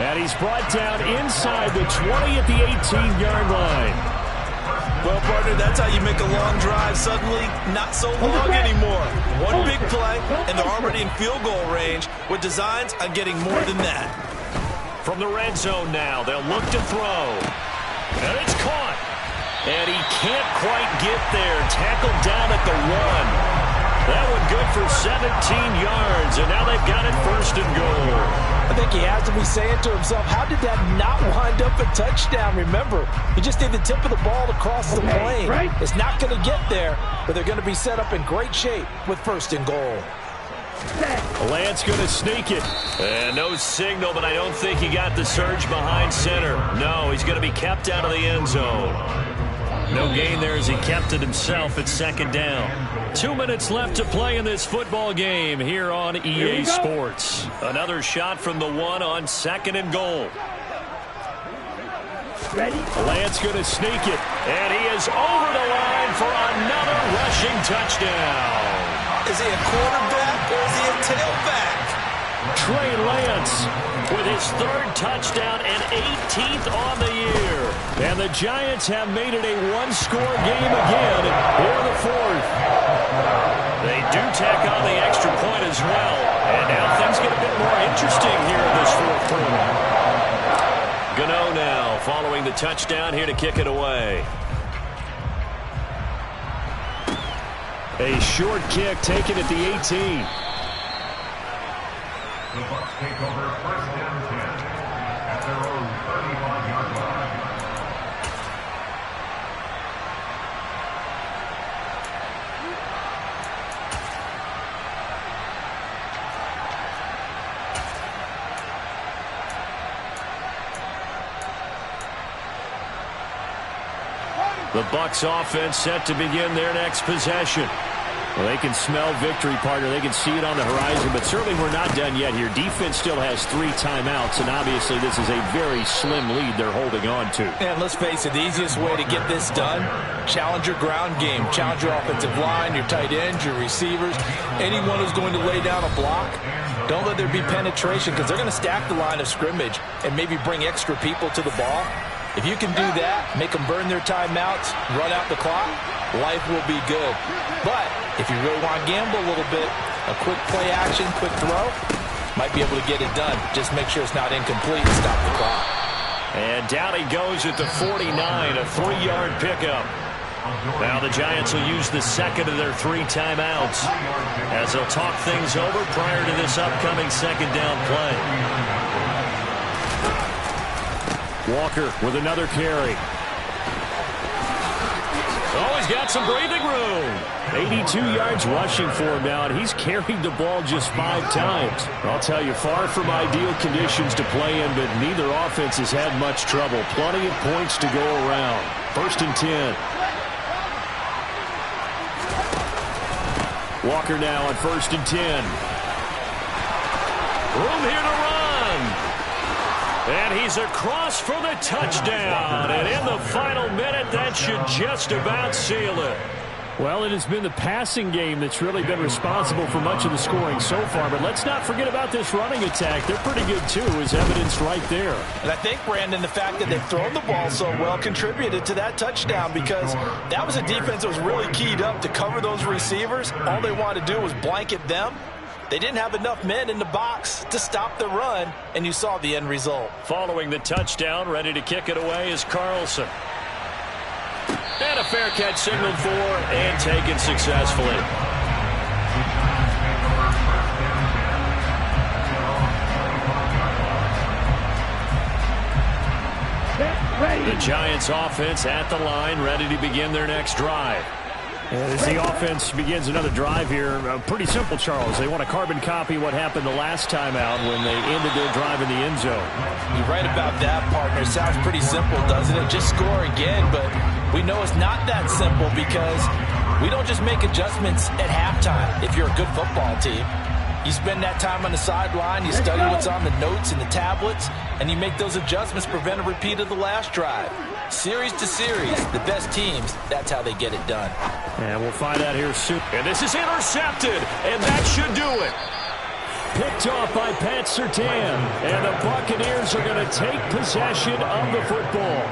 And he's brought down inside the 20 at the 18-yard line. Well, partner, that's how you make a long drive suddenly not so long anymore. One big play, and they're already in field goal range with designs on getting more than that. From the red zone now, they'll look to throw. And it's caught. And he can't quite get there. Tackled down at the 1. That one good for 17 yards, and now they've got it 1st and goal. I think he has to be saying to himself, how did that not wind up a touchdown? Remember, he just need the tip of the ball to cross the plane. It's not going to get there, but they're going to be set up in great shape with 1st and goal. Lance going to sneak it. And no signal, but I don't think he got the surge behind center. No, he's going to be kept out of the end zone. No gain there as he kept it himself at 2nd down. 2 minutes left to play in this football game here on EA Sports. Another shot from the 1 on 2nd and goal. Ready? Lance going to sneak it. And he is over the line for another rushing touchdown. Is he a quarterback or is he a tailback? Trey Lance with his 3rd touchdown and 18th on the year. And the Giants have made it a 1-score game again here in the 4th. They do tack on the extra point as well. And now things get a bit more interesting here in this 4th quarter. Gano now following the touchdown here to kick it away. A short kick taken at the 18. The Bucs take over first down 10 at their own 35-yard line. The Bucs offense set to begin their next possession. Well, they can smell victory, partner. They can see it on the horizon, but certainly we're not done yet here. Defense still has 3 timeouts, and obviously this is a very slim lead they're holding on to. And let's face it, the easiest way to get this done, challenge your ground game. Challenge your offensive line, your tight ends, your receivers, anyone who's going to lay down a block. Don't let there be penetration because they're going to stack the line of scrimmage and maybe bring extra people to the ball. If you can do that, make them burn their timeouts, run out the clock, life will be good. But if you really want to gamble a little bit, a quick play action, quick throw, might be able to get it done. Just make sure it's not incomplete and stop the clock. And down he goes at the 49, a 3-yard pickup. Now the Giants will use the second of their 3 timeouts as they'll talk things over prior to this upcoming second down play. Walker with another carry. Oh, he's got some breathing room. 82 yards rushing for him now, and he's carried the ball just 5 times. I'll tell you, far from ideal conditions to play in, but neither offense has had much trouble. Plenty of points to go around. 1st and 10. Walker now on 1st and 10. Room here to run. And he's across for the touchdown. And in the final minute, that should just about seal it. Well, it has been the passing game that's really been responsible for much of the scoring so far. But let's not forget about this running attack. They're pretty good, too, as evidenced right there. And I think, Brandon, the fact that they've thrown the ball so well contributed to that touchdown, because that was a defense that was really keyed up to cover those receivers. All they wanted to do was blanket them. They didn't have enough men in the box to stop the run, and you saw the end result. Following the touchdown, ready to kick it away is Carlson. And a fair catch signaled for and taken successfully. The Giants offense at the line, ready to begin their next drive. And as the offense begins another drive here, pretty simple, Charles. They want to carbon copy what happened the last time out when they ended their drive in the end zone. You're right about that, partner. Sounds pretty simple, doesn't it? Just score again, but we know it's not that simple because we don't just make adjustments at halftime if you're a good football team. You spend that time on the sideline, you study what's on the notes and the tablets, and you make those adjustments, prevent a repeat of the last drive. Series to series, the best teams, that's how they get it done. And we'll find out here soon. And this is intercepted, and that should do it. Picked off by Pat Surtain, and the Buccaneers are going to take possession of the football.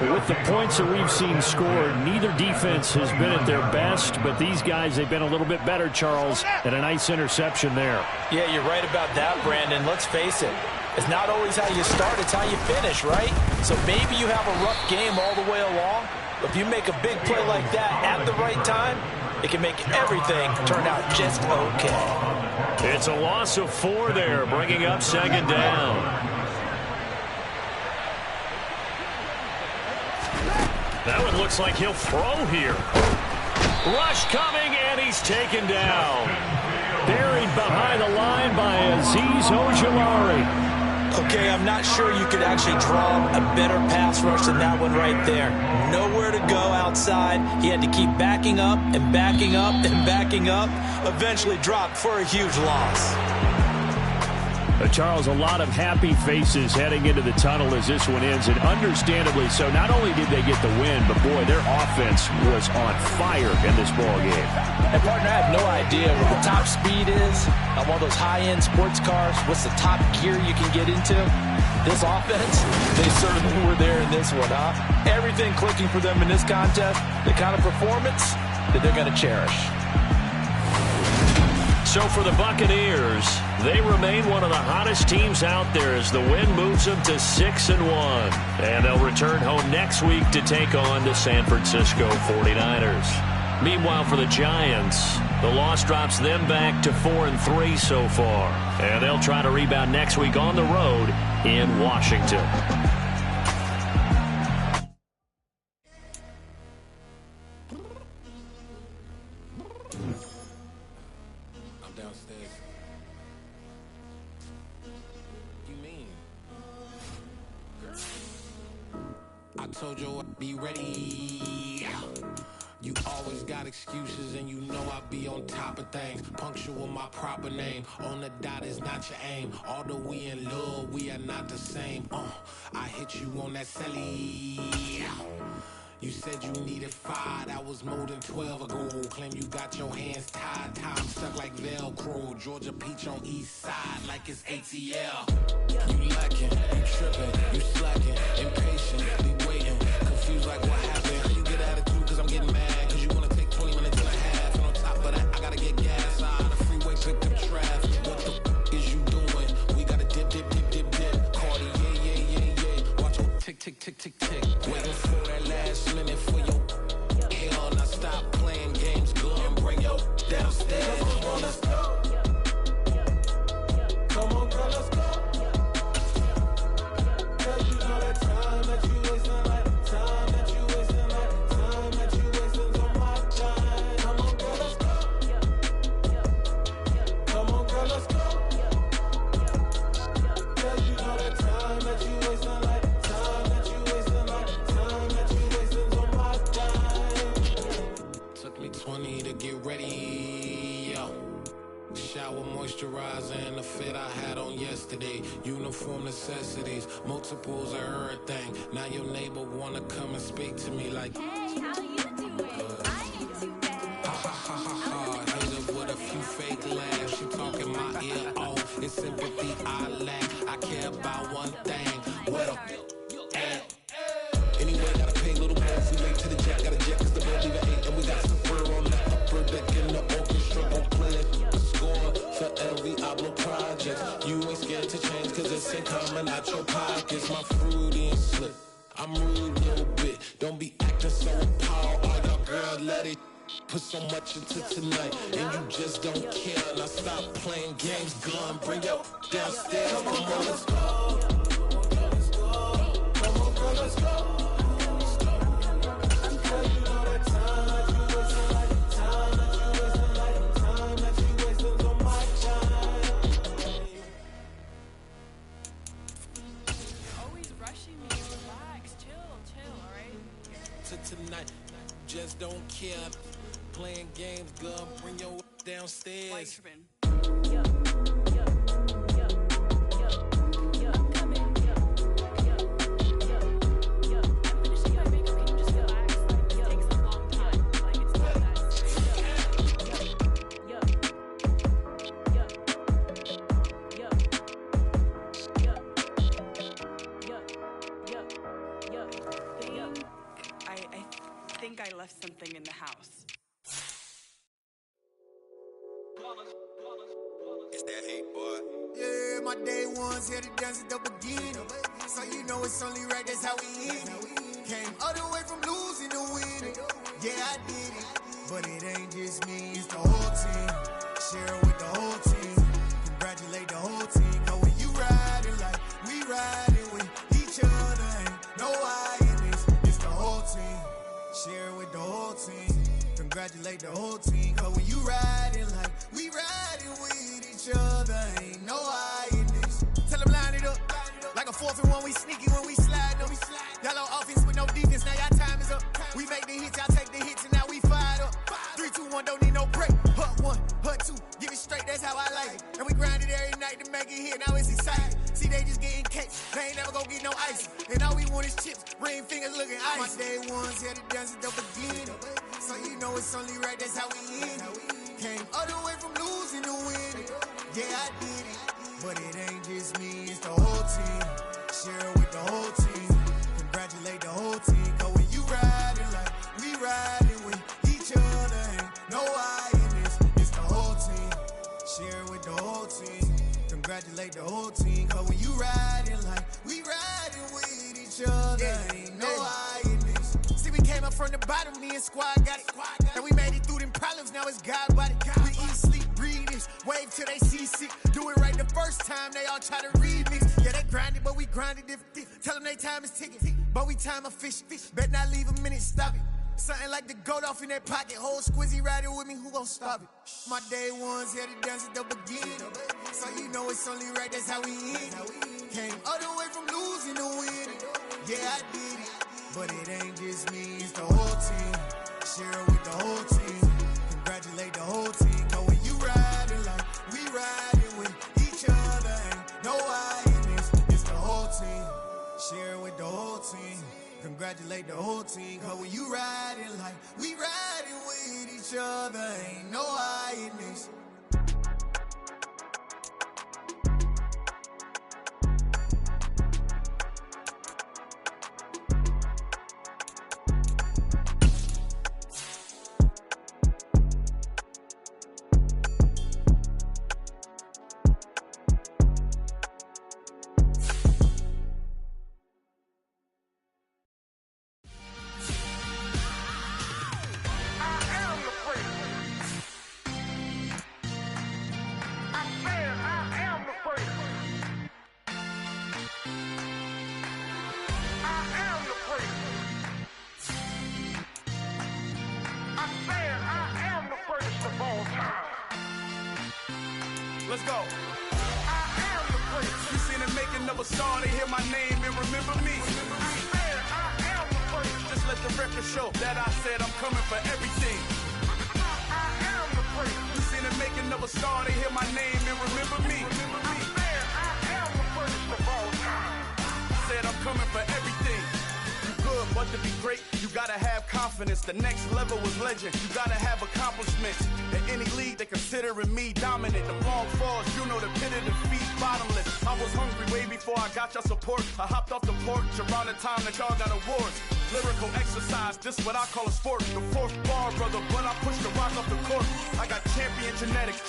With the points that we've seen scored, neither defense has been at their best, but these guys, they've been a little bit better, Charles, and a nice interception there. Yeah, you're right about that, Brandon. Let's face it. It's not always how you start, it's how you finish, right? So maybe you have a rough game all the way along, but if you make a big play like that at the right time, it can make everything turn out just okay. It's a loss of 4 there, bringing up second down. That one looks like he'll throw here. Rush coming, and he's taken down. Buried behind the line by Azeez Ojulari. Okay, I'm not sure you could actually draw a better pass rush than that one right there. Nowhere to go outside. He had to keep backing up and backing up and backing up. Eventually dropped for a huge loss. Charles, a lot of happy faces heading into the tunnel as this one ends, and understandably so. Not only did they get the win, but boy, their offense was on fire in this ball game. And partner, I have no idea what the top speed is on one of those high-end sports cars. What's the top gear you can get into? This offense, they certainly were there in this one, huh? Everything clicking for them in this contest, the kind of performance that they're going to cherish. So for the Buccaneers, they remain one of the hottest teams out there as the win moves them to 6-1. And they'll return home next week to take on the San Francisco 49ers. Meanwhile, for the Giants, the loss drops them back to 4-3 so far. And they'll try to rebound next week on the road in Washington. I told you I'd be ready. You always got excuses and you know I be on top of things. Punctual my proper name. On the dot is not your aim. Although we in love, we are not the same. I hit you on that celly. You said you needed 5, that was more than 12 ago. Claim you got your hands tied, time stuck like Velcro. Georgia Peach on east side like it's ATL. You lacking, you tripping, you slacking, impatient, be waiting, confused like what happened. How you get attitude cause I'm getting mad, cause you wanna take 20 minutes and a half. And on top of that, I gotta get gas out of the freeway, picked up traffic. What the f is you doing? We gotta dip, dip, dip, dip, dip. Cardi, yeah. Watch your tick, tick, tick, tick, tick. Waiting for that last minute for your hell. Now stop playing games, go and bring your downstairs. Come on, let's go. Come on, girl, let's go. Cause you know that time that you wasting, like time that you wasting, like time that you wasting on my time. Come on, girl, let's go. Come on, girl, let's go. Cause you know that time that you wasting, like time that you wasting, like time that you wasting on my time. Took me 20 to get ready, yo. Shower moisturizer and the fit I had on yesterday. Uniform necessities, multiples of everything. Now your neighbor wanna come and speak to me like, hey, how you doing? I ain't too bad. ha. Hater with a few fake laughs. She talking my ear off. It's sympathy I lack. I care about one thing. What up? Anyway, gotta pay a little more. If we late to the jet, gotta jet cause the boat leave at 8. And we got some fur on the upper deck in the orchestra. Gon' play it. Score for every Ablo project. You ain't scared to change cause it's ain't coming out your pockets. My fruity and slip. I'm rude a little bit. Don't be acting so appalled. Oh, y'all girl, let it put so much into tonight. And you just don't care. Now stop playing games. Gun, bring your downstairs. Come on, girl, let's go. Come on, girl, let's go. Tonight, just don't care. Playing games, girl, bring your downstairs. I left something in the house. It's that hate, boy. Yeah, my day ones here to dance at the beginning. So you know it's only right, that's how we end it. Came all the way from losing to winning. Yeah, I did it. But it ain't just me, it's the whole team. Share it with the whole team. Congratulate the whole team. Cause when you riding like we riding with each other, ain't no I in this. It's the whole team. Share it with the whole team. Congratulate the whole team. Cause when you riding like we riding with each other, ain't no I in this. Tell them line it up. Like a 4th and 1, we sneaky when we slide them. Y'all on offense with no defense, now y'all time is up. We make the hits, y'all take the hits, and now we fired up. 3, 2, 1, don't need no break. Hut 1, hut 2, give it straight, that's how I like it. And we grind it every night to make it hit, now it's exciting. See, they just getting cake, they ain't never gonna get no ice. And all we want is chips, ring fingers looking ice. My day ones here to dance at the beginning. So you know it's only right, that's how we end it. Came all the way from losing to winning. Yeah, I did it. But it ain't just me, it's the whole team. Share it with the whole team. Congratulate the whole team. Cause when you riding like we riding with each other, ain't no I in this. It's the whole team. Share it with the whole team. Congratulate the whole team. Cause when you riding like we riding with each other, ain't no I in this. See, we came up from the bottom, me and squad got it. And we made it through them problems, now it's God body. We eat, sleep, breathe this, wave till they see sick. Do it right the first time, they all try to remix. Yeah, they grinded, but we grinded different. Tell them they time is ticking, but we time a fish. Bet not leave a minute, stop it. Something like the goat off in that pocket. Whole squizzy riding with me, who gon' stop it? My day ones here to dance at the beginning. So you know it's only right, that's how we end it. Came all the way from losing to winning. Yeah, I did it. But it ain't just me, it's the whole team. Share it with the whole team. Congratulate the whole team. Cause when you riding like we riding with each other, ain't no I in this. It's the whole team. Share it with the whole team. Congratulate the whole team. team. Cause when you riding like we riding with each other, ain't no hiding this. Let's go. I am the prince. You seen the making of a star, they hear my name and remember me. I am the prince. Just let the record show that I said I'm coming for everything. I am the prince. You seen the making of a star, they hear my name and remember me. I am the prince of all time. Said I'm coming for everything. Good, but to be great, you gotta have confidence. The next level was legend. You gotta have accomplishments. In any league, they considering me dominant. The long falls, you know the pit of defeat, bottomless. I was hungry way before I got your support. I hopped off the porch around the time that y'all got awards. Lyrical exercise, this what I call a sport. The fourth bar, brother, but I pushed the rock off the court. I got champion genetics.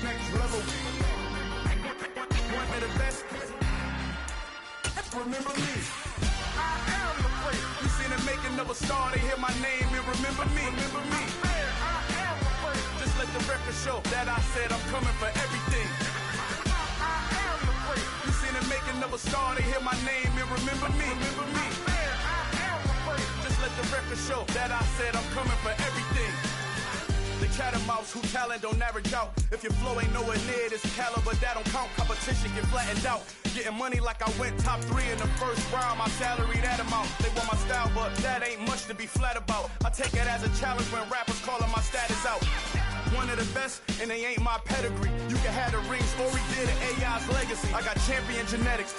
Next level. One of the best. Remember me. I am the prince. You seen the making of a star, they hear my name and remember me. Remember me. I am the prince. Just let the record show that I said I'm coming for everything. I am the prince. You seen the making of a star, they hear my name and remember me. Remember me. I am the prince. Just let the record show that I said I'm coming for everything. The cat and mouse who talent don't average out. If your flow ain't nowhere near this caliber, that don't count. Competition get flattened out. Getting money like I went top 3 in the first round. My salary that amount. They want my style, but that ain't much to be flat about. I take it as a challenge when rappers calling my status out. One of the best, and they ain't my pedigree. You can have the rings, or we did an AI's legacy. I got champion genetics.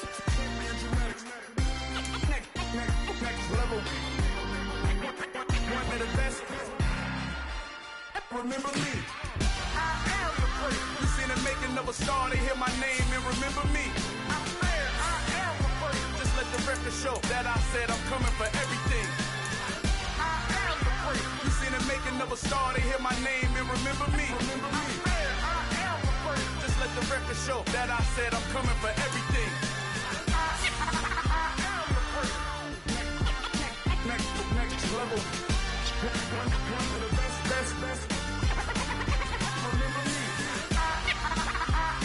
Next level. One of the best. Remember me. I am the prince. You seen the making of a star, they hear my name and remember me. I am the prince. Just let the record show that I said I'm coming for everything. I am the prince. You seen the making of a star, they hear my name and remember me. Remember me. I am the prince. Just let the record show that I said I'm coming for everything. I am the prince. Next level. One of the best. Remember me. I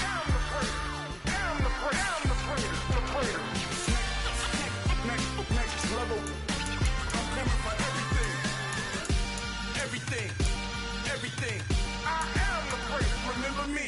am the prince. I'm the prince. The prince. Next level. I'm coming for everything. Everything. I am the prince. Remember me.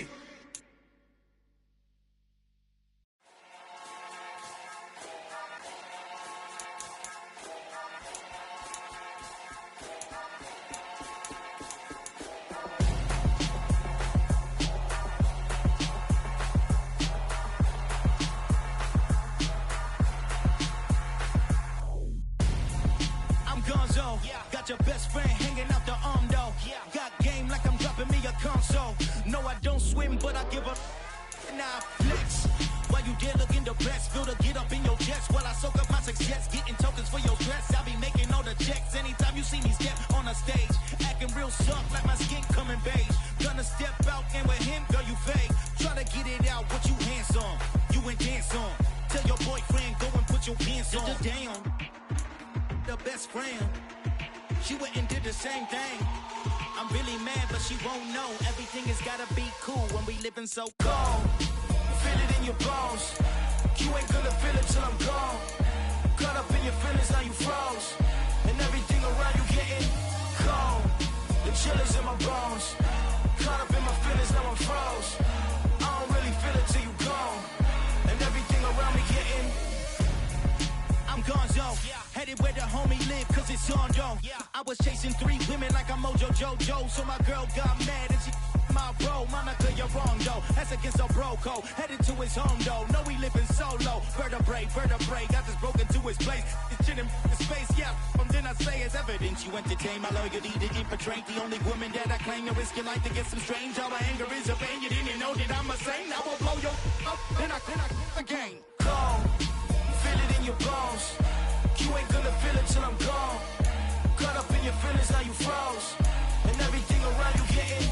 Got your best friend hanging out the arm though. Got game like I'm dropping me a console. No, I don't swim, but I give up. Now flex. While you there looking the best, feel the get up in your chest while I soak up my success, getting tokens for your stress. I be making all the checks anytime you see me step on a stage, acting real soft like my skin coming beige. Gonna step out and with him, girl, you fake. Try to get it out, what you hands on, you ain't dance on. Tell your boyfriend go and put your pants on. Down, the best friend. She went and did the same thing. I'm really mad, but she won't know. Everything has gotta be cool when we living so cold. Feel it in your bones. You ain't gonna feel it till I'm gone. Caught up in your feelings, now you froze. And everything around you getting cold. The chill is in my bones. Caught up in my feelings, now I'm froze. I don't really feel it till you gone. And everything around me getting I'm gonzo. Headed where the homie live, cause it's on though. I was chasing 3 women like I'm Mojo Jojo, so my girl got mad and she my bro, Monica, you're wrong though. That's against a bro code. Headed to his home though. No, he living solo. Vertebrae, got this broken to his place. It's chin in space, yeah. Then I say it's evidence. You entertain my loyalty to infiltrate the only woman that I claim to risk your life to get some strange. All my anger is a pain. You didn't know that I'm a saint. I will blow your up. Then I again. Gone. Feel it in your bones. You ain't gonna feel it till I'm gone. Caught up in your feelings, now you froze. And everything around you getting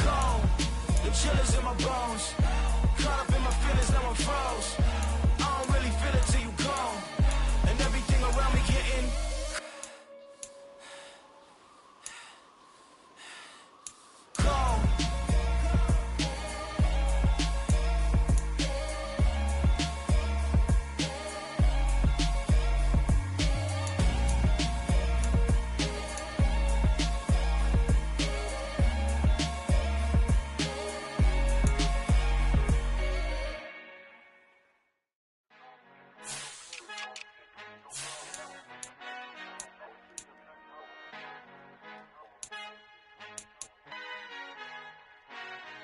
cold. The chill is in my bones. Caught up in my feelings, now I'm froze. I don't really feel it till you gone. And everything around me getting cold.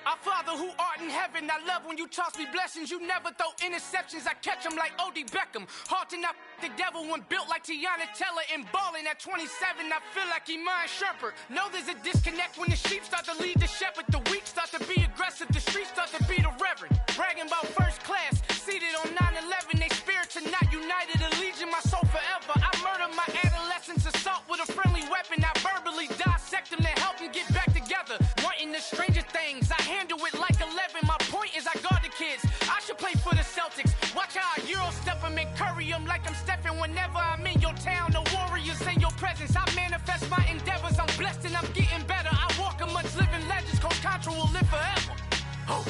Our Father who art in heaven, I love when you toss me blessings. You never throw interceptions, I catch them like O.D. Beckham. Hard to knock the devil when built like Tiana Teller and balling at 27. I feel like Iman Shumpert. Know there's a disconnect when the sheep start to lead the shepherd. The weak start to be aggressive, the streets start to be the reverend. Bragging about first class, seated on 9/11. They spirits are not united, allegiance my soul forever. I murder my adolescence, assault with a friendly weapon. I verbally dissect them to help them get back together. Wanting the stranger things, I handle it like 11. My point is I guard the kids. I should play for the Celtics. Watch how I Euro step them and curry them like I'm Stephen. Whenever I'm in your town, the Warriors in your presence. I manifest my endeavors. I'm blessed and I'm getting better. I walk amongst living legends. Coach Contra will live forever. Oh.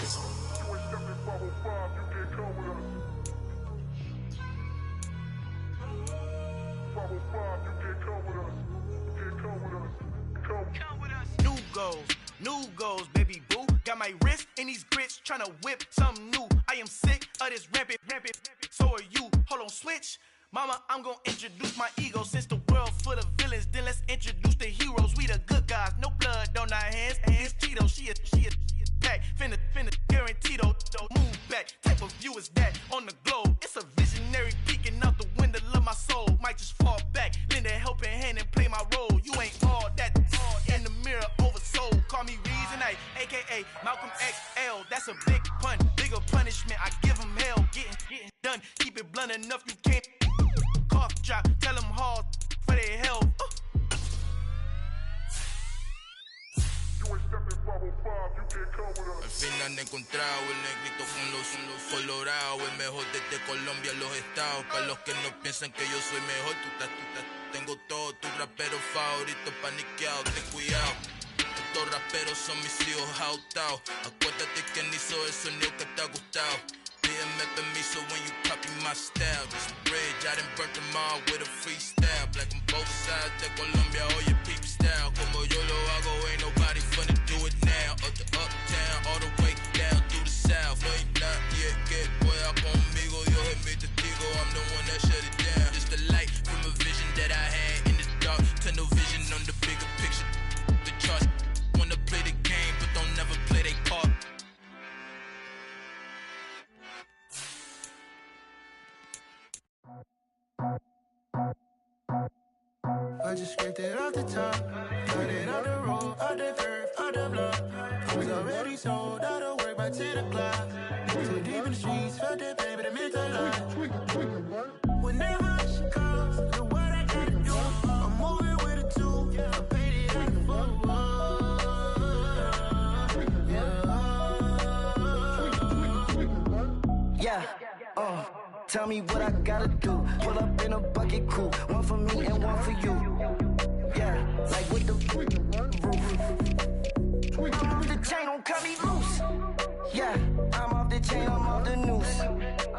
New goals, baby boo. Got my wrist in these grits, tryna whip something new. I am sick of this rampant. So are you. Hold on, switch. Mama, I'm gonna introduce my ego. Since the world full of villains, then let's introduce the heroes. We the good guys, no blood on our hands. It's Tito, she a pack. Finna guaranteed move back. Type of view is that on the globe. It's a visionary peeking out the window of my soul. Might just fall back, lend a helping hand and play my role. You ain't all that in the mirror oversold. Call me Reason A, aka Malcolm XL. That's a big pun, bigger punishment. I give him hell, getting done. Keep it blunt enough, you can't cough drop. Tell them hard for their health. Al fin han encontrado el negrito con los colorados, el mejor desde Colombia, los estados. Para los que no piensan que yo soy mejor, tengo todos tus raperos favoritos paniqueados, ten cuidado. Estos raperos son mis hijos jautados. Acuérdate que ni hizo el sonido que te ha gustado. Pídeme permiso when you copy my style. This bridge, I done burnt them all with a freestyle. Black on both sides de Colombia, oye peep style. Como yo lo hago, ain't nobody finna do it now. Up to uptown, all the way down through the south. No hay nadie que pueda conmigo. Dios es mi testigo, I'm the one that shut it down. Just the light from a vision that I had in the dark. Tunnel vision on the bigger picture. The charts wanna play the game, but don't never play their part. I just scraped it off the top, got it out the road, out the curve, out the block. I was already sold, out of work by 10 o'clock. Too deep in the streets, felt that pain, but it meant a lot. Whenever she calls, do what I gotta do. I'm moving with a two, I paid it like a fool. Yeah, tell me what I gotta do. Pull up in a bucket coupe, one for me and one for you. Yeah, like with the roof. I'm off the chain, don't cut me loose. Yeah, I'm off the chain, I'm off the noose.